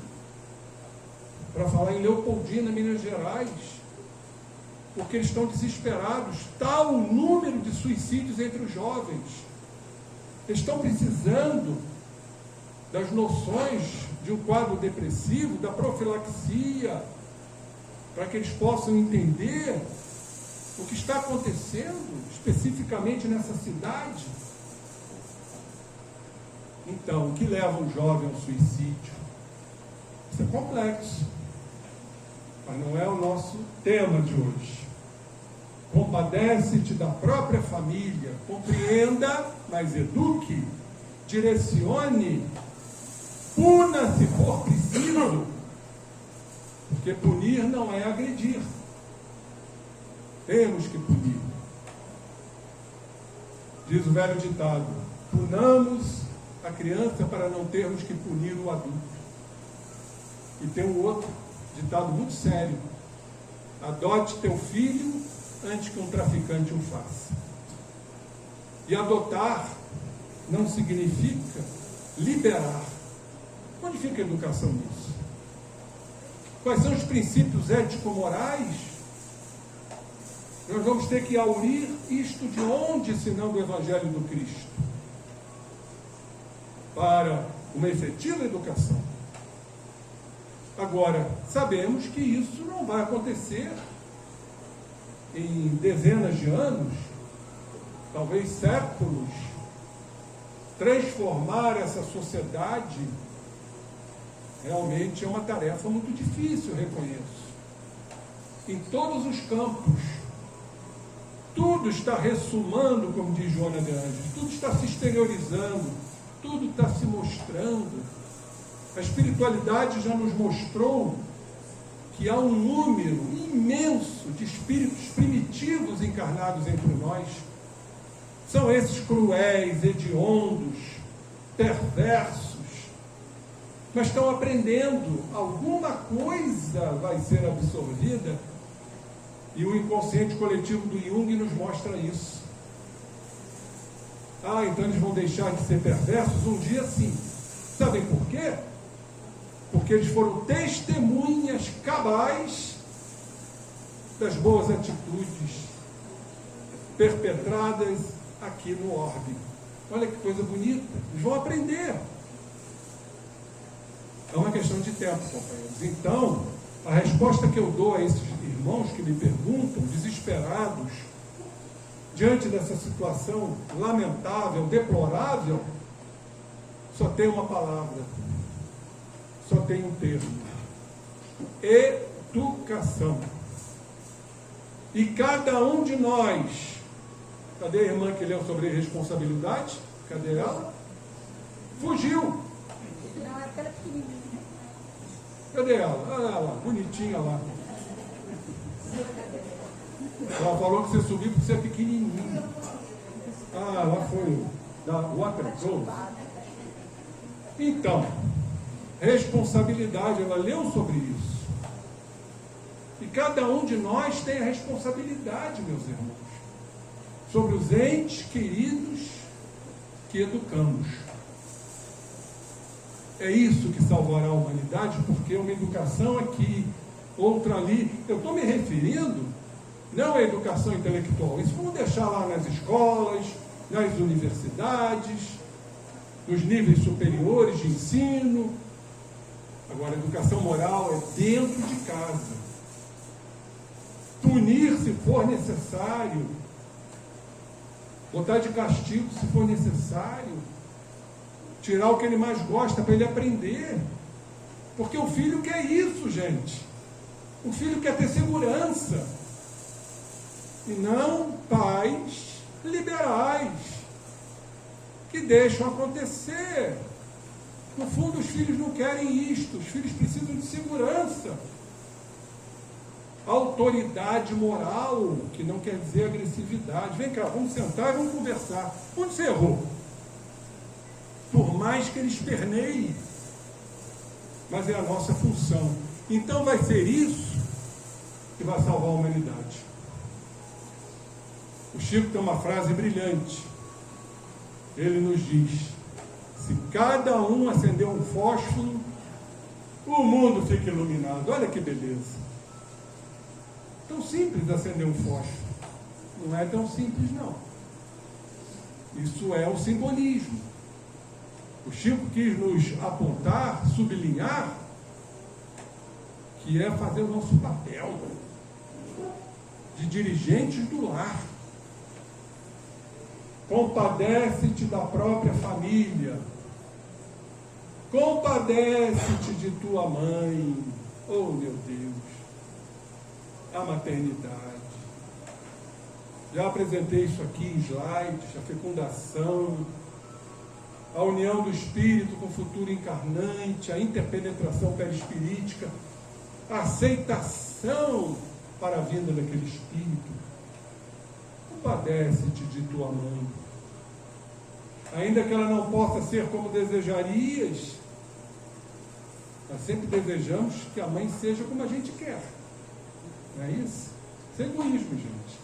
para falar em Leopoldina, Minas Gerais, porque eles estão desesperados. Tal o número de suicídios entre os jovens. Eles estão precisando das noções de um quadro depressivo, da profilaxia, para que eles possam entender o que está acontecendo especificamente nessa cidade. Então, o que leva um jovem ao suicídio? Isso é complexo, mas não é o nosso tema de hoje. Compadece-te da própria família, compreenda, mas eduque, direcione, puna se for preciso, porque punir não é agredir. Temos que punir. Diz o velho ditado: punamos a criança para não termos que punir o adulto. E tem um outro ditado muito sério: adote teu filho antes que um traficante o faça. E adotar não significa liberar. Onde fica a educação nisso? Quais são os princípios ético-morais? Nós vamos ter que aurir isto de onde, senão do Evangelho do Cristo? Para uma efetiva educação. Agora, sabemos que isso não vai acontecer em dezenas de anos, talvez séculos. Transformar essa sociedade realmente é uma tarefa muito difícil, reconheço. Em todos os campos, tudo está ressumando, como diz Joana de Anjos, tudo está se exteriorizando, tudo está se mostrando. A espiritualidade já nos mostrou que há um número imenso de espíritos primitivos encarnados entre nós. São esses cruéis, hediondos, perversos, mas estão aprendendo. Alguma coisa vai ser absorvida, e o inconsciente coletivo do Jung nos mostra isso. Então eles vão deixar de ser perversos? Um dia sim. Sabem por quê? Porque eles foram testemunhas cabais das boas atitudes perpetradas aqui no orbe. Olha que coisa bonita. Eles vão aprender. É uma questão de tempo, companheiros. Então, a resposta que eu dou a esses irmãos que me perguntam, desesperados, diante dessa situação lamentável, deplorável, só tem uma palavra, só tem um termo: educação. E cada um de nós, cadê a irmã que leu sobre responsabilidade? Cadê ela? Fugiu. Não, é aquela pequenininha. Cadê ela? Olha ela, bonitinha lá. Ela falou que você subiu porque você é pequenininho. Lá foi da Waterloo. Então, responsabilidade, ela leu sobre isso. E cada um de nós tem a responsabilidade, meus irmãos, sobre os entes queridos que educamos. É isso que salvará a humanidade, porque uma educação aqui, outra ali. Eu estou me referindo não a educação intelectual. Isso vamos deixar lá nas escolas, nas universidades, nos níveis superiores de ensino. Agora, a educação moral é dentro de casa. Punir se for necessário, botar de castigo se for necessário, tirar o que ele mais gosta para ele aprender. Porque o filho quer isso, gente. O filho quer ter segurança. E não pais liberais que deixam acontecer. No fundo, os filhos não querem isto. Os filhos precisam de segurança. Autoridade moral, que não quer dizer agressividade. Vem cá, vamos sentar e vamos conversar. Onde você errou? Por mais que ele esperneie. Mas é a nossa função. Então vai ser isso que vai salvar a humanidade. O Chico tem uma frase brilhante. Ele nos diz: se cada um acender um fósforo, o mundo fica iluminado. Olha que beleza. Tão simples acender um fósforo. Não é tão simples, não. Isso é o simbolismo. O Chico quis nos apontar, sublinhar, que é fazer o nosso papel de dirigentes do lar. Compadece-te da própria família. Compadece-te de tua mãe. Oh, meu Deus. A maternidade. Já apresentei isso aqui em slides, a fecundação, a união do espírito com o futuro encarnante, a interpenetração perispirítica, a aceitação para a vinda daquele espírito. Compadece-te de tua mãe. Ainda que ela não possa ser como desejarias, nós sempre desejamos que a mãe seja como a gente quer. Não é isso? Isso é egoísmo, gente.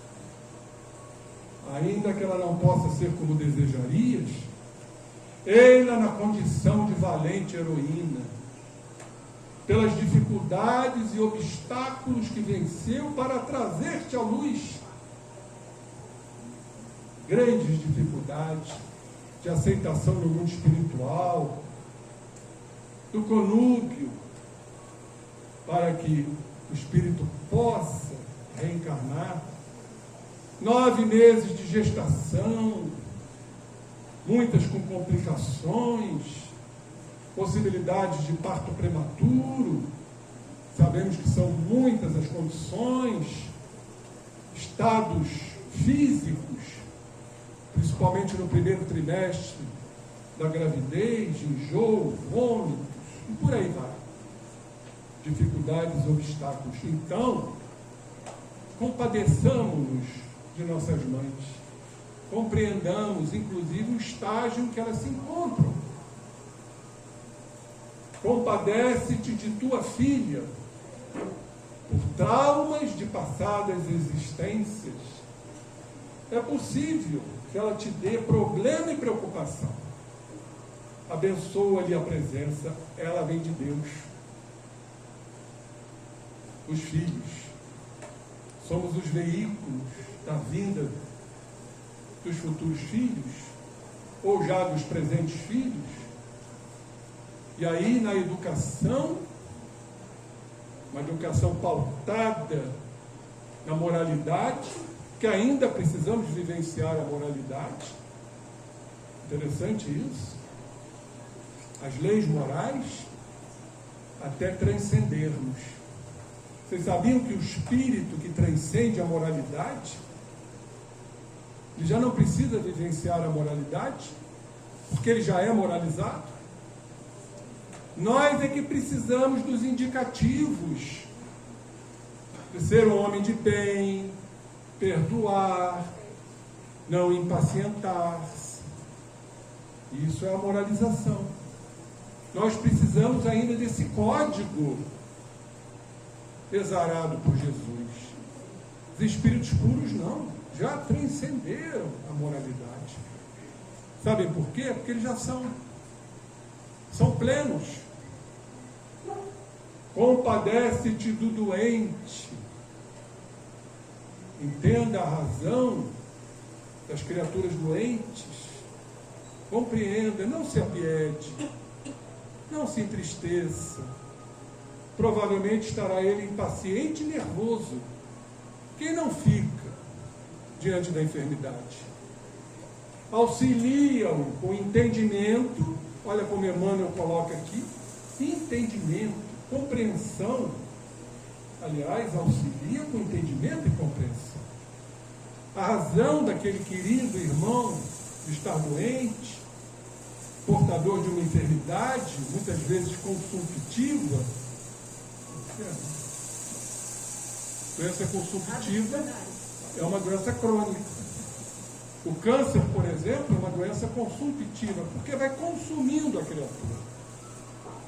Ainda que ela não possa ser como desejarias, ei-la na condição de valente heroína, pelas dificuldades e obstáculos que venceu para trazer-te à luz. Grandes dificuldades de aceitação no mundo espiritual, do conúbio, para que o espírito possa reencarnar. 9 meses de gestação, muitas com complicações, possibilidades de parto prematuro, sabemos que são muitas as condições, estados físicos, principalmente no primeiro trimestre da gravidez, enjoo, vômitos, e por aí vai. Dificuldades, obstáculos. Então, compadeçamos-nos de nossas mães, compreendamos, inclusive, o estágio em que elas se encontram. Compadece-te de tua filha, por traumas de passadas existências. É possível que ela te dê problema e preocupação. Abençoa-lhe a presença, ela vem de Deus. Os filhos, somos os veículos da vinda dos futuros filhos, ou já dos presentes filhos. E aí, na educação, uma educação pautada na moralidade, que ainda precisamos vivenciar a moralidade. Interessante isso. As leis morais, até transcendermos. Vocês sabiam que o espírito que transcende a moralidade, ele já não precisa vivenciar a moralidade, porque ele já é moralizado? Nós é que precisamos dos indicativos de ser um homem de bem, perdoar, não impacientar-se. Isso é a moralização. Nós precisamos ainda desse código exarado por Jesus. Os espíritos puros não, já transcenderam a moralidade. Sabem por quê? Porque eles já são plenos. Compadece-te do doente. entenda a razão das criaturas doentes, compreenda, não se apiede, não se entristeça. Provavelmente estará ele impaciente e nervoso. Quem não fica diante da enfermidade? Auxilia-o com entendimento, olha como Emmanuel coloca aqui, entendimento, compreensão. Aliás, auxilia com entendimento e compreensão. A razão daquele querido irmão de estar doente, portador de uma enfermidade, muitas vezes consumptiva. Doença consumptiva é uma doença crônica. O câncer, por exemplo, é uma doença consumptiva, porque vai consumindo a criatura.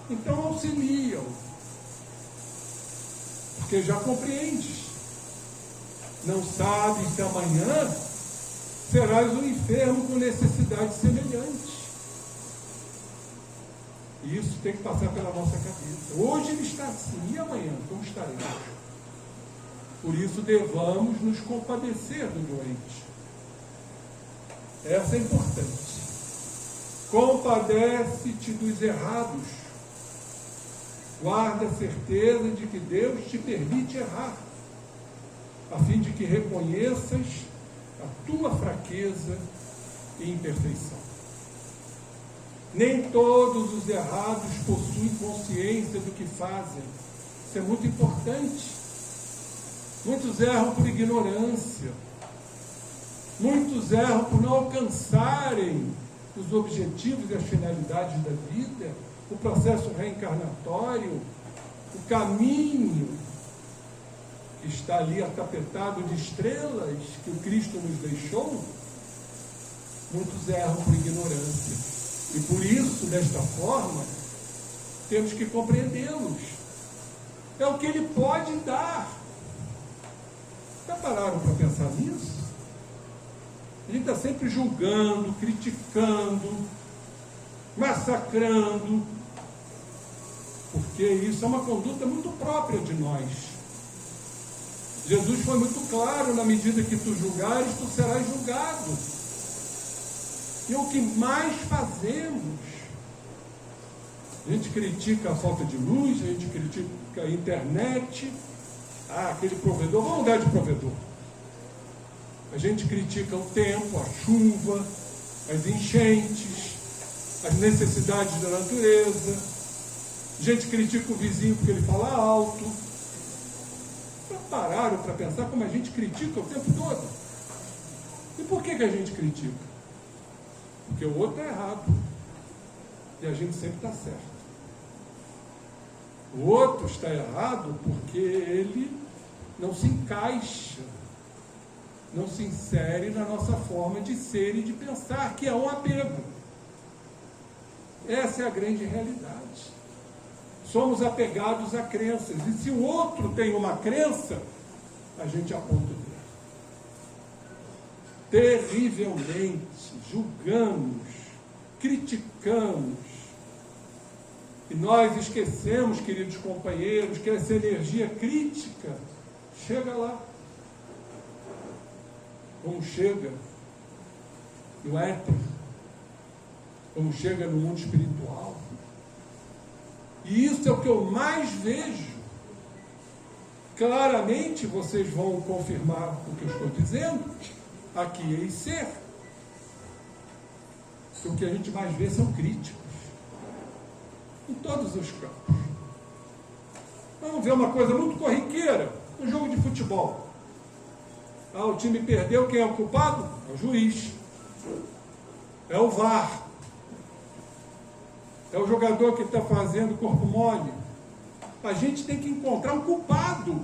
Então auxilia-o, porque já compreendes. Não sabes se amanhã serás um enfermo com necessidade semelhante. E isso tem que passar pela nossa cabeça. Hoje ele está assim, e amanhã como estaremos? Por isso devamos nos compadecer do doente. Essa é importante. Compadece-te dos errados. Guarda a certeza de que Deus te permite errar, a fim de que reconheças a tua fraqueza e imperfeição. Nem todos os errados possuem consciência do que fazem. Isso é muito importante. Muitos erram por ignorância. Muitos erram por não alcançarem os objetivos e as finalidades da vida, o processo reencarnatório, o caminho que está ali atapetado de estrelas que o Cristo nos deixou. Muitos erram por ignorância. E por isso, desta forma, temos que compreendê-los. É o que ele pode dar. Já pararam para pensar nisso? A gente está sempre julgando, criticando, massacrando, porque isso é uma conduta muito própria de nós. Jesus foi muito claro: na medida que tu julgares, tu serás julgado. E o que mais fazemos? A gente critica a falta de luz, a gente critica a internet, aquele provedor, vamos mudar de provedor. A gente critica o tempo, a chuva, as enchentes, as necessidades da natureza. A gente critica o vizinho porque ele fala alto. Já pararam para pensar como a gente critica o tempo todo? E por que a gente critica? Porque o outro está errado e a gente sempre está certo. O outro está errado porque ele não se encaixa, não se insere na nossa forma de ser e de pensar, que é um apego. Essa é a grande realidade. Somos apegados a crenças, e se o outro tem uma crença, a gente aponta o dedo. Terrivelmente julgamos, criticamos, e nós esquecemos, queridos companheiros, que essa energia crítica chega lá, como chega no éter, como chega no mundo espiritual. E isso é o que eu mais vejo. Claramente vocês vão confirmar o que eu estou dizendo, aqui em ser. O que a gente mais vê são críticos, em todos os campos. Vamos ver uma coisa muito corriqueira, um jogo de futebol. O time perdeu, quem é o culpado? É o juiz, é o VAR, é o jogador que está fazendo corpo mole. A gente tem que encontrar um culpado.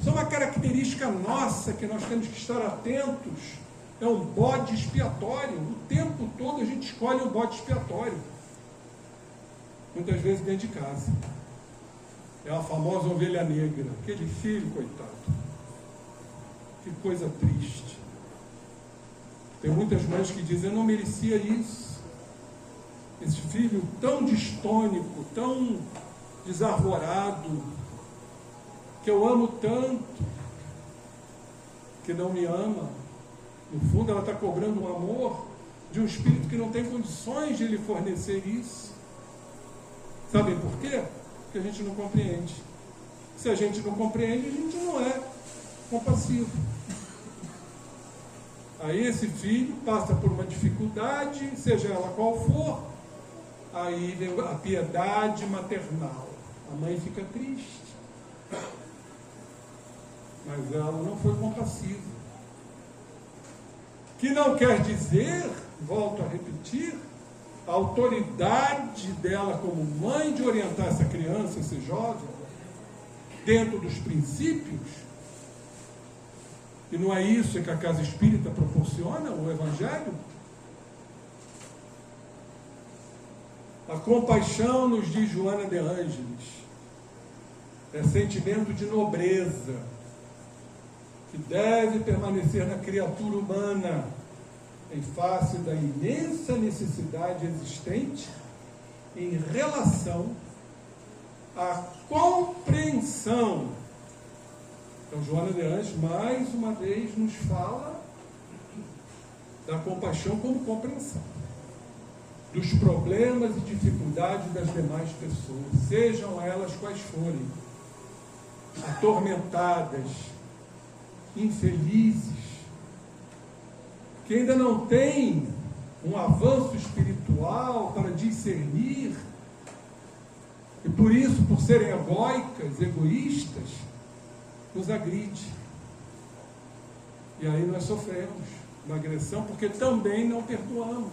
Isso é uma característica nossa que nós temos que estar atentos. É um bode expiatório. O tempo todo a gente escolhe um bode expiatório. Muitas vezes dentro de casa. É a famosa ovelha negra. Aquele filho, coitado. Que coisa triste. Tem muitas mães que dizem: eu não merecia isso. Esse filho tão distônico, tão desarvorado, que eu amo tanto. que não me ama. No fundo, ela está cobrando um amor de um espírito que não tem condições de lhe fornecer isso. Sabem por quê? Porque a gente não compreende. Se a gente não compreende, a gente não é compassivo. Aí esse filho passa por uma dificuldade, seja ela qual for, aí vem a piedade maternal. A mãe fica triste, mas ela não foi compassiva. Que não quer dizer, volto a repetir, a autoridade dela como mãe de orientar essa criança, esse jovem, dentro dos princípios. E não é isso que a casa espírita proporciona, o Evangelho? A compaixão, nos diz Joana de Ângeles, é sentimento de nobreza, que deve permanecer na criatura humana, em face da imensa necessidade existente em relação à compreensão. Então, Joana de Ângeles, mais uma vez, nos fala da compaixão como compreensão dos problemas e dificuldades das demais pessoas, sejam elas quais forem, atormentadas, infelizes, que ainda não têm um avanço espiritual para discernir, e por isso, por serem egóicas, egoístas, nos agride. E aí nós sofremos uma agressão, porque também não perdoamos.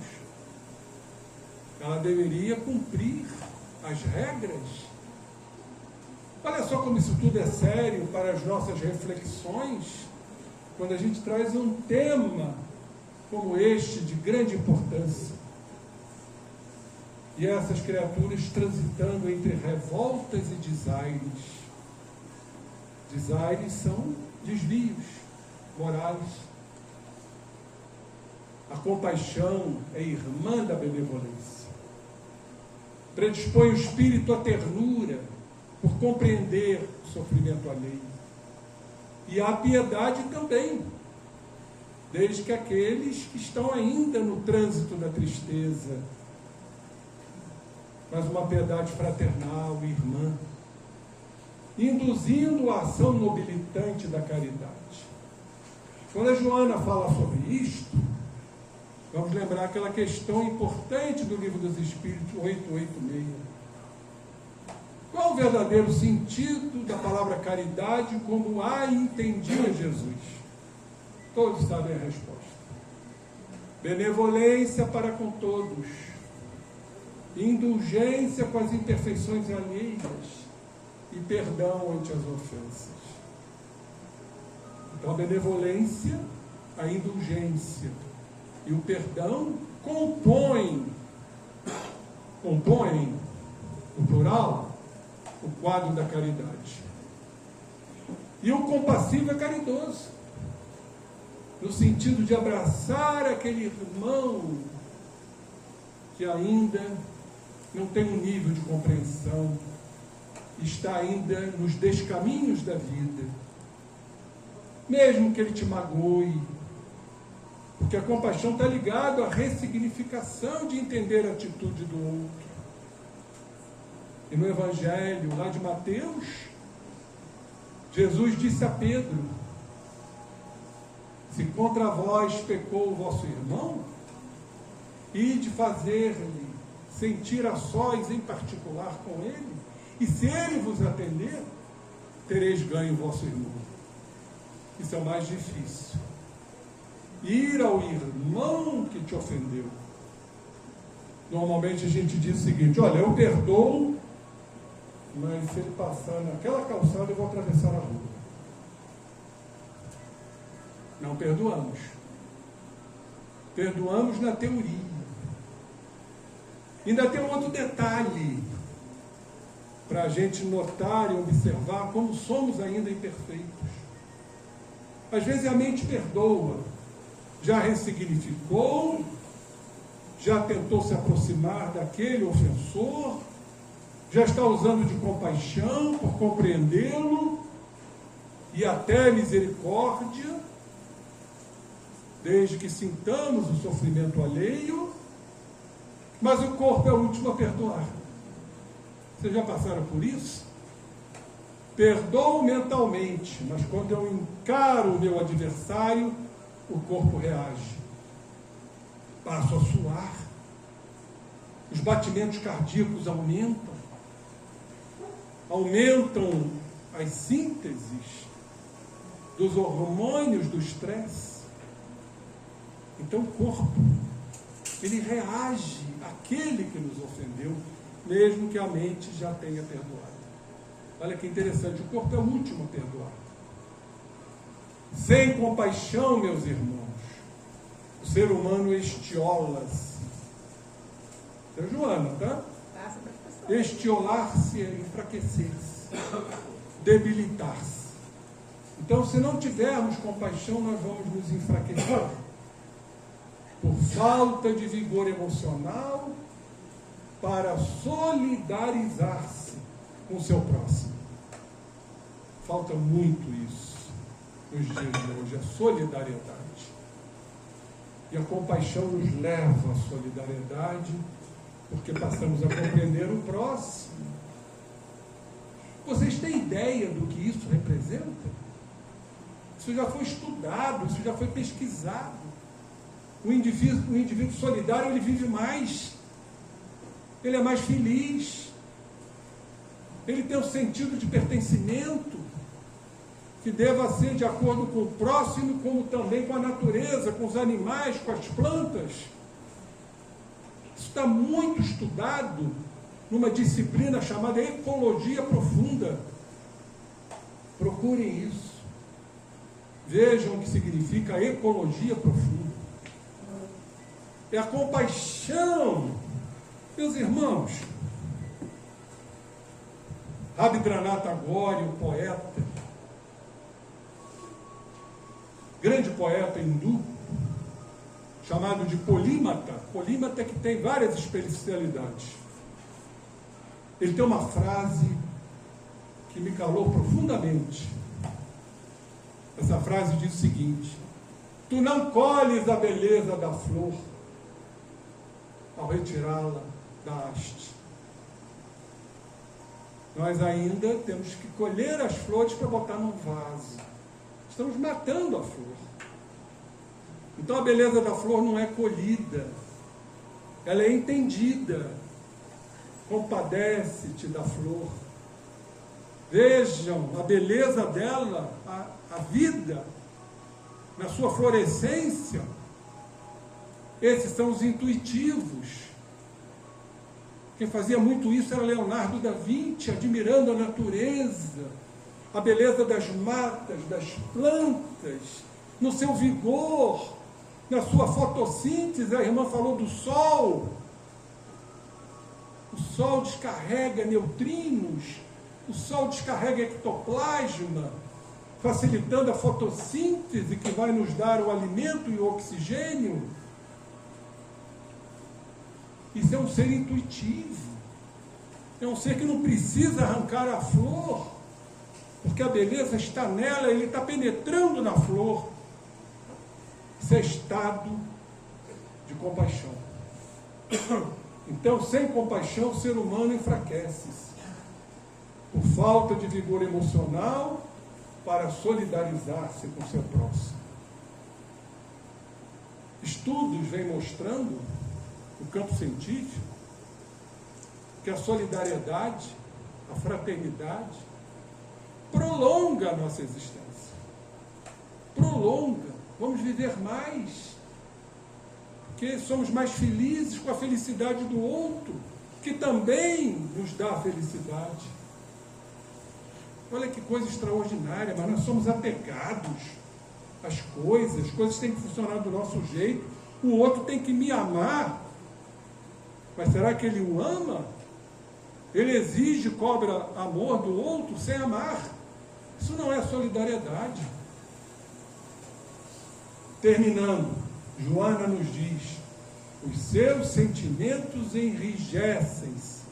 Ela deveria cumprir as regras. Olha só como isso tudo é sério para as nossas reflexões, quando a gente traz um tema como este, de grande importância. E essas criaturas transitando entre revoltas e desaires. Desaires são desvios morais. A compaixão é irmã da benevolência. Predispõe o espírito à ternura, por compreender o sofrimento alheio. E a piedade também, desde que aqueles que estão ainda no trânsito da tristeza, mas uma piedade fraternal, irmã, induzindo a ação nobilitante da caridade. Quando a Joana fala sobre isto, vamos lembrar aquela questão importante do Livro dos Espíritos 886. Qual o verdadeiro sentido da palavra caridade como a entendia Jesus? Todos sabem a resposta. Benevolência para com todos, indulgência com as imperfeições alheias e perdão ante as ofensas. Então a benevolência, a indulgência e o perdão compõem, no plural, o quadro da caridade. E o compassivo é caridoso, no sentido de abraçar aquele irmão que ainda não tem um nível de compreensão, está ainda nos descaminhos da vida, mesmo que ele te magoe, porque a compaixão está ligada à ressignificação de entender a atitude do outro. E no Evangelho, lá de Mateus, Jesus disse a Pedro: se contra vós pecou o vosso irmão, ide fazer-lhe sentir a sós em particular com ele, e se ele vos atender, tereis ganho o vosso irmão. Isso é o mais difícil. Ir ao irmão que te ofendeu. Normalmente a gente diz o seguinte: olha, eu perdoo, mas se ele passar naquela calçada eu vou atravessar a rua. Não perdoamos. Perdoamos na teoria. Ainda tem um outro detalhe para a gente notar e observar como somos ainda imperfeitos. Às vezes a mente perdoa, já ressignificou, já tentou se aproximar daquele ofensor, já está usando de compaixão por compreendê-lo e até misericórdia, desde que sintamos o sofrimento alheio, mas o corpo é o último a perdoar. Vocês já passaram por isso? Perdoo mentalmente, mas quando eu encaro o meu adversário, o corpo reage. Passo a suar, os batimentos cardíacos aumentam as sínteses dos hormônios do estresse. Então o corpo, ele reage àquele que nos ofendeu, mesmo que a mente já tenha perdoado. Olha que interessante, o corpo é o último a perdoar. Sem compaixão, meus irmãos, o ser humano estiola-se. É Joana, tá? Estiolar-se é enfraquecer-se, debilitar-se. Então, se não tivermos compaixão, nós vamos nos enfraquecer. Por falta de vigor emocional para solidarizar-se com o seu próximo. Falta muito isso nos dias de hoje, a solidariedade. E a compaixão nos leva à solidariedade, porque passamos a compreender o próximo. Vocês têm ideia do que isso representa? Isso já foi estudado, isso já foi pesquisado. O indivíduo solidário, ele vive mais, ele é mais feliz, ele tem um sentido de pertencimento, que deva ser de acordo com o próximo, como também com a natureza, com os animais, com as plantas. Isso está muito estudado numa disciplina chamada ecologia profunda. Procurem isso. Vejam o que significa ecologia profunda. É a compaixão. Meus irmãos, Rabindranath Tagore, o poeta, grande poeta hindu, chamado de polímata. Polímata que tem várias especialidades. Ele tem uma frase que me calou profundamente. Essa frase diz o seguinte: tu não colhes a beleza da flor ao retirá-la da haste. Nós ainda temos que colher as flores para botar num vaso. Estamos matando a flor. Então a beleza da flor não é colhida, ela é entendida. Compadece-te da flor. Vejam a beleza dela, a vida, na sua florescência. Esses são os intuitivos. Quem fazia muito isso era Leonardo da Vinci, admirando a natureza, a beleza das matas, das plantas, no seu vigor, na sua fotossíntese. A irmã falou do sol. O sol descarrega neutrinos, o sol descarrega ectoplasma, facilitando a fotossíntese que vai nos dar o alimento e o oxigênio. Isso é um ser intuitivo. É um ser que não precisa arrancar a flor, porque a beleza está nela, ele está penetrando na flor. Isso é estado de compaixão. Então, sem compaixão, o ser humano enfraquece-se, por falta de vigor emocional para solidarizar-se com o seu próximo. Estudos vêm mostrando, no campo científico, que a solidariedade, a fraternidade, prolonga a nossa existência. Prolonga. Vamos viver mais. Porque somos mais felizes com a felicidade do outro, que também nos dá felicidade. Olha que coisa extraordinária, mas nós somos apegados às coisas, as coisas têm que funcionar do nosso jeito, o outro tem que me amar. Mas será que ele o ama? Ele exige, cobra amor do outro sem amar. Isso não é solidariedade. Terminando, Joana nos diz: os seus sentimentos enrijecem-se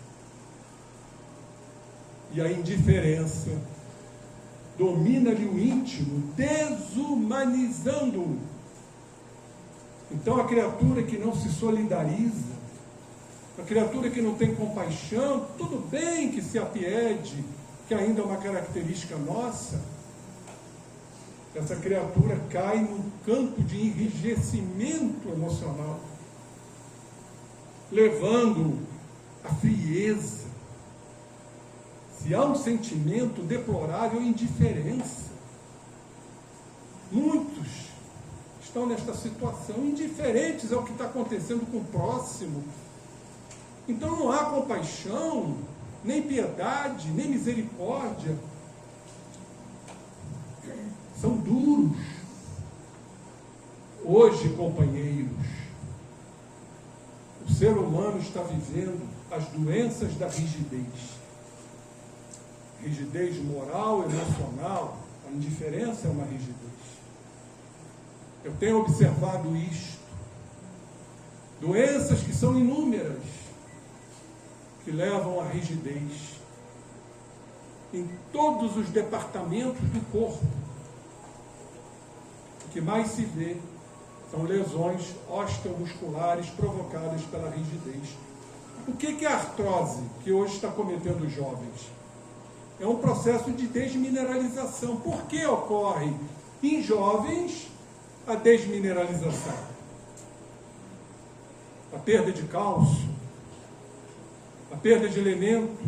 e a indiferença domina-lhe o íntimo, desumanizando-o. Então a criatura que não se solidariza, a criatura que não tem compaixão, tudo bem que se apiede, que ainda é uma característica nossa, essa criatura cai num campo de enrijecimento emocional, levando à frieza. Se há um sentimento deplorável, indiferença. Muitos estão nesta situação, indiferentes ao que está acontecendo com o próximo. Então não há compaixão, nem piedade, nem misericórdia. São duros. Hoje, companheiros, o ser humano está vivendo as doenças da rigidez. Rigidez moral, emocional. A indiferença é uma rigidez. Eu tenho observado isto. Doenças que são inúmeras, que levam à rigidez em todos os departamentos do corpo. O que mais se vê são lesões osteomusculares provocadas pela rigidez. O que é a artrose que hoje está cometendo os jovens? É um processo de desmineralização. Por que ocorre em jovens a desmineralização? A perda de cálcio, a perda de elementos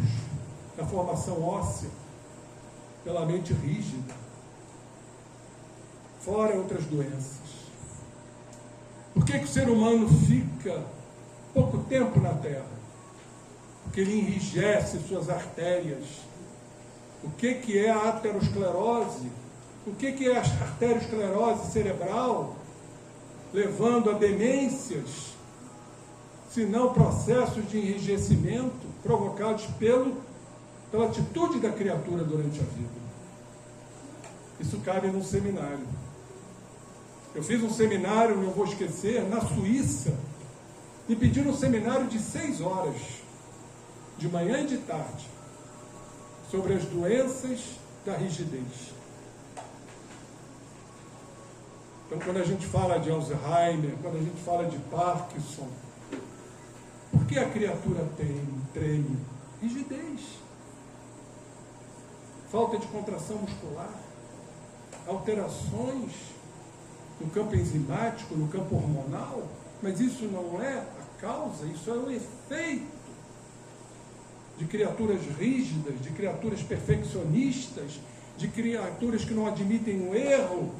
da formação óssea pela mente rígida, fora outras doenças. Por que o ser humano fica pouco tempo na Terra? Porque ele enrijece suas artérias. O que é a aterosclerose? O que é a arteriosclerose cerebral? Levando a demências, senão processos de enrijecimento provocados pela atitude da criatura durante a vida. Isso cabe num seminário. Eu fiz um seminário, não vou esquecer, na Suíça. Me pediram um seminário de 6 horas, de manhã e de tarde, sobre as doenças da rigidez. Então, quando a gente fala de Alzheimer, quando a gente fala de Parkinson, por que a criatura treme? Rigidez. Falta de contração muscular, alterações no campo enzimático, no campo hormonal, mas isso não é a causa, isso é o efeito de criaturas rígidas, de criaturas perfeccionistas, de criaturas que não admitem o erro.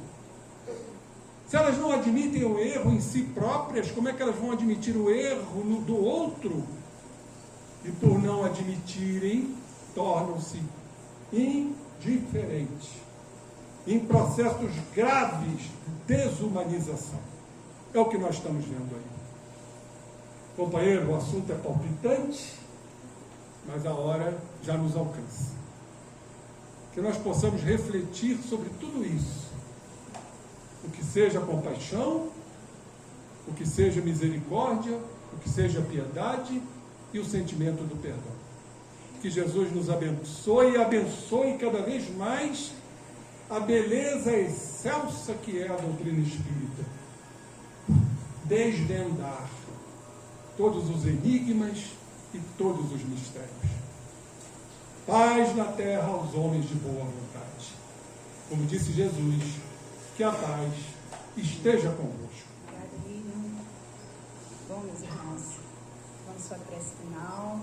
Se elas não admitem o erro em si próprias, como é que elas vão admitir o erro do outro? E por não admitirem, tornam-se indiferentes, em processos graves de desumanização. É o que nós estamos vendo aí. Companheiro, o assunto é palpitante, mas a hora já nos alcança. Que nós possamos refletir sobre tudo isso. O que seja compaixão, o que seja misericórdia, o que seja piedade e o sentimento do perdão. Que Jesus nos abençoe e abençoe cada vez mais a beleza excelsa que é a doutrina espírita. Desvendar todos os enigmas e todos os mistérios. Paz na terra aos homens de boa vontade. Como disse Jesus, que a paz esteja convosco. Obrigada, Lívia. Bom, meus irmãos, vamos para a prece final.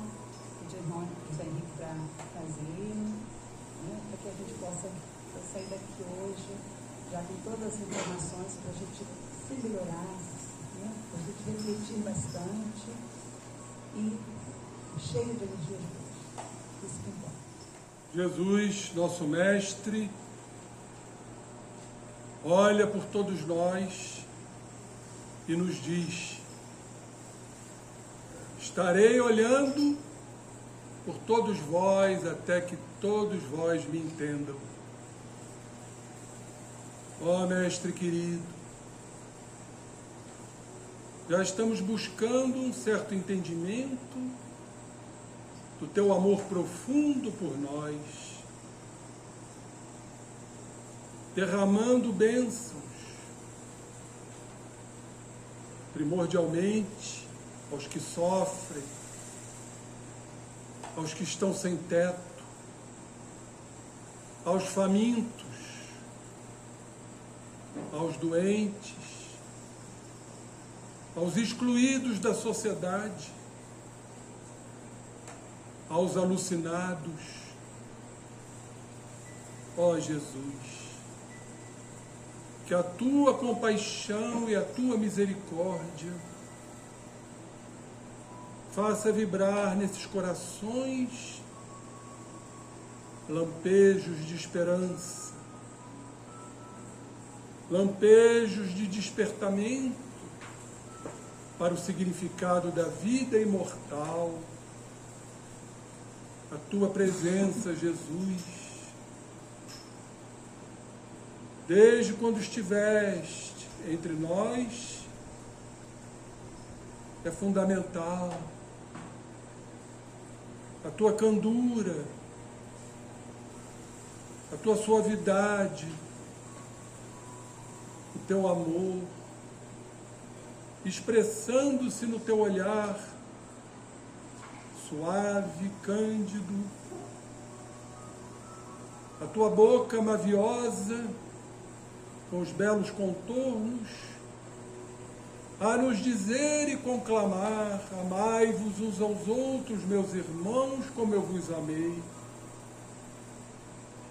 Pedir o irmão José Henrique para fazer, né, para que a gente possa sair daqui hoje, já com todas as informações, para a gente se melhorar, né, para a gente refletir bastante e cheio de energia de Deus. Isso que importa. Jesus, nosso mestre, olha por todos nós e nos diz: estarei olhando por todos vós até que todos vós me entendam. Ó mestre querido, já estamos buscando um certo entendimento do teu amor profundo por nós, derramando bênçãos primordialmente aos que sofrem, aos que estão sem teto, aos famintos, aos doentes, aos excluídos da sociedade, aos alucinados. Ó Jesus, que a tua compaixão e a tua misericórdia faça vibrar nesses corações lampejos de esperança, lampejos de despertamento para o significado da vida imortal. A tua presença, Jesus, desde quando estiveste entre nós, é fundamental. A tua candura, a tua suavidade, o teu amor, expressando-se no teu olhar, suave, cândido, a tua boca maviosa, com os belos contornos, a nos dizer e conclamar: amai-vos uns aos outros, meus irmãos, como eu vos amei.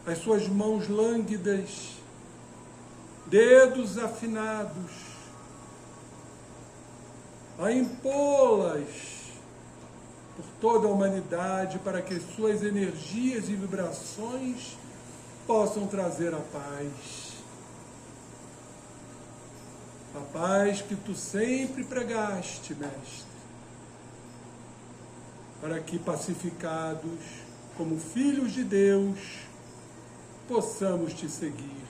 As suas mãos lânguidas, dedos afinados, a impô-las por toda a humanidade para que suas energias e vibrações possam trazer a paz. A paz que tu sempre pregaste, Mestre, para que, pacificados como filhos de Deus, possamos te seguir,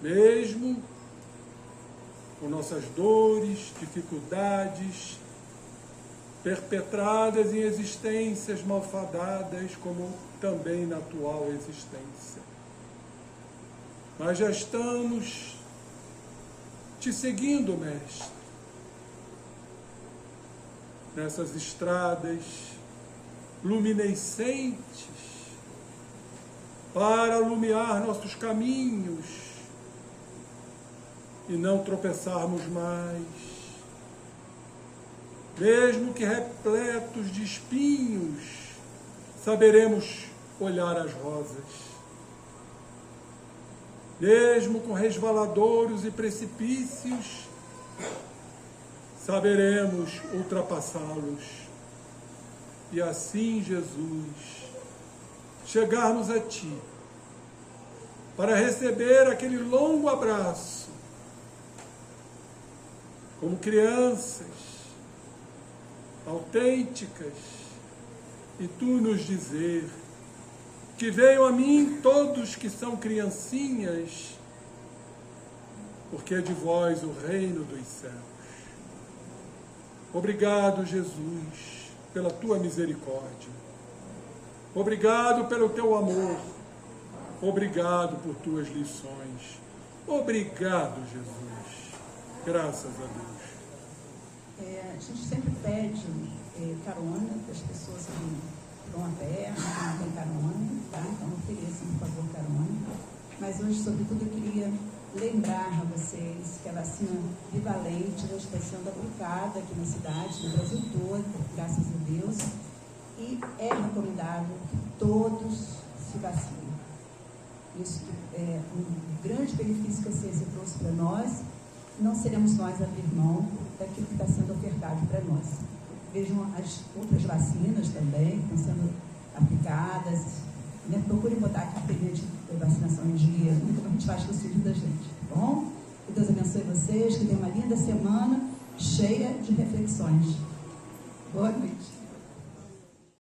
mesmo com nossas dores, dificuldades, perpetradas em existências malfadadas, como também na atual existência. Mas já estamos te seguindo, Mestre, nessas estradas luminescentes, para alumiar nossos caminhos e não tropeçarmos mais, mesmo que repletos de espinhos, saberemos olhar as rosas. Mesmo com resvaladouros e precipícios, saberemos ultrapassá-los. E assim, Jesus, chegarmos a Ti, para receber aquele longo abraço, como crianças autênticas, e Tu nos dizer: que venham a mim todos que são criancinhas, porque é de vós o reino dos céus. Obrigado, Jesus, pela tua misericórdia. Obrigado pelo teu amor. Obrigado por tuas lições. Obrigado, Jesus. Graças a Deus. A gente sempre pede carona para as pessoas que vão a pé, não tem carona, tá? Então ofereçam, por favor, carona. Mas hoje, sobretudo, eu queria lembrar a vocês que a vacina bivalente já está sendo aplicada aqui na cidade, no Brasil todo, graças a Deus, e é recomendável que todos se vacinem. Isso é um grande benefício que a ciência trouxe para nós. Não seremos nós a abrir mão daquilo que está sendo ofertado para nós. Vejam as outras vacinas também, que estão sendo aplicadas. Né? Procurem botar aqui o período de vacinação em dia, como a gente faz com os filhos da gente, tá bom? Que Deus abençoe vocês, que tenham uma linda semana cheia de reflexões. Boa noite.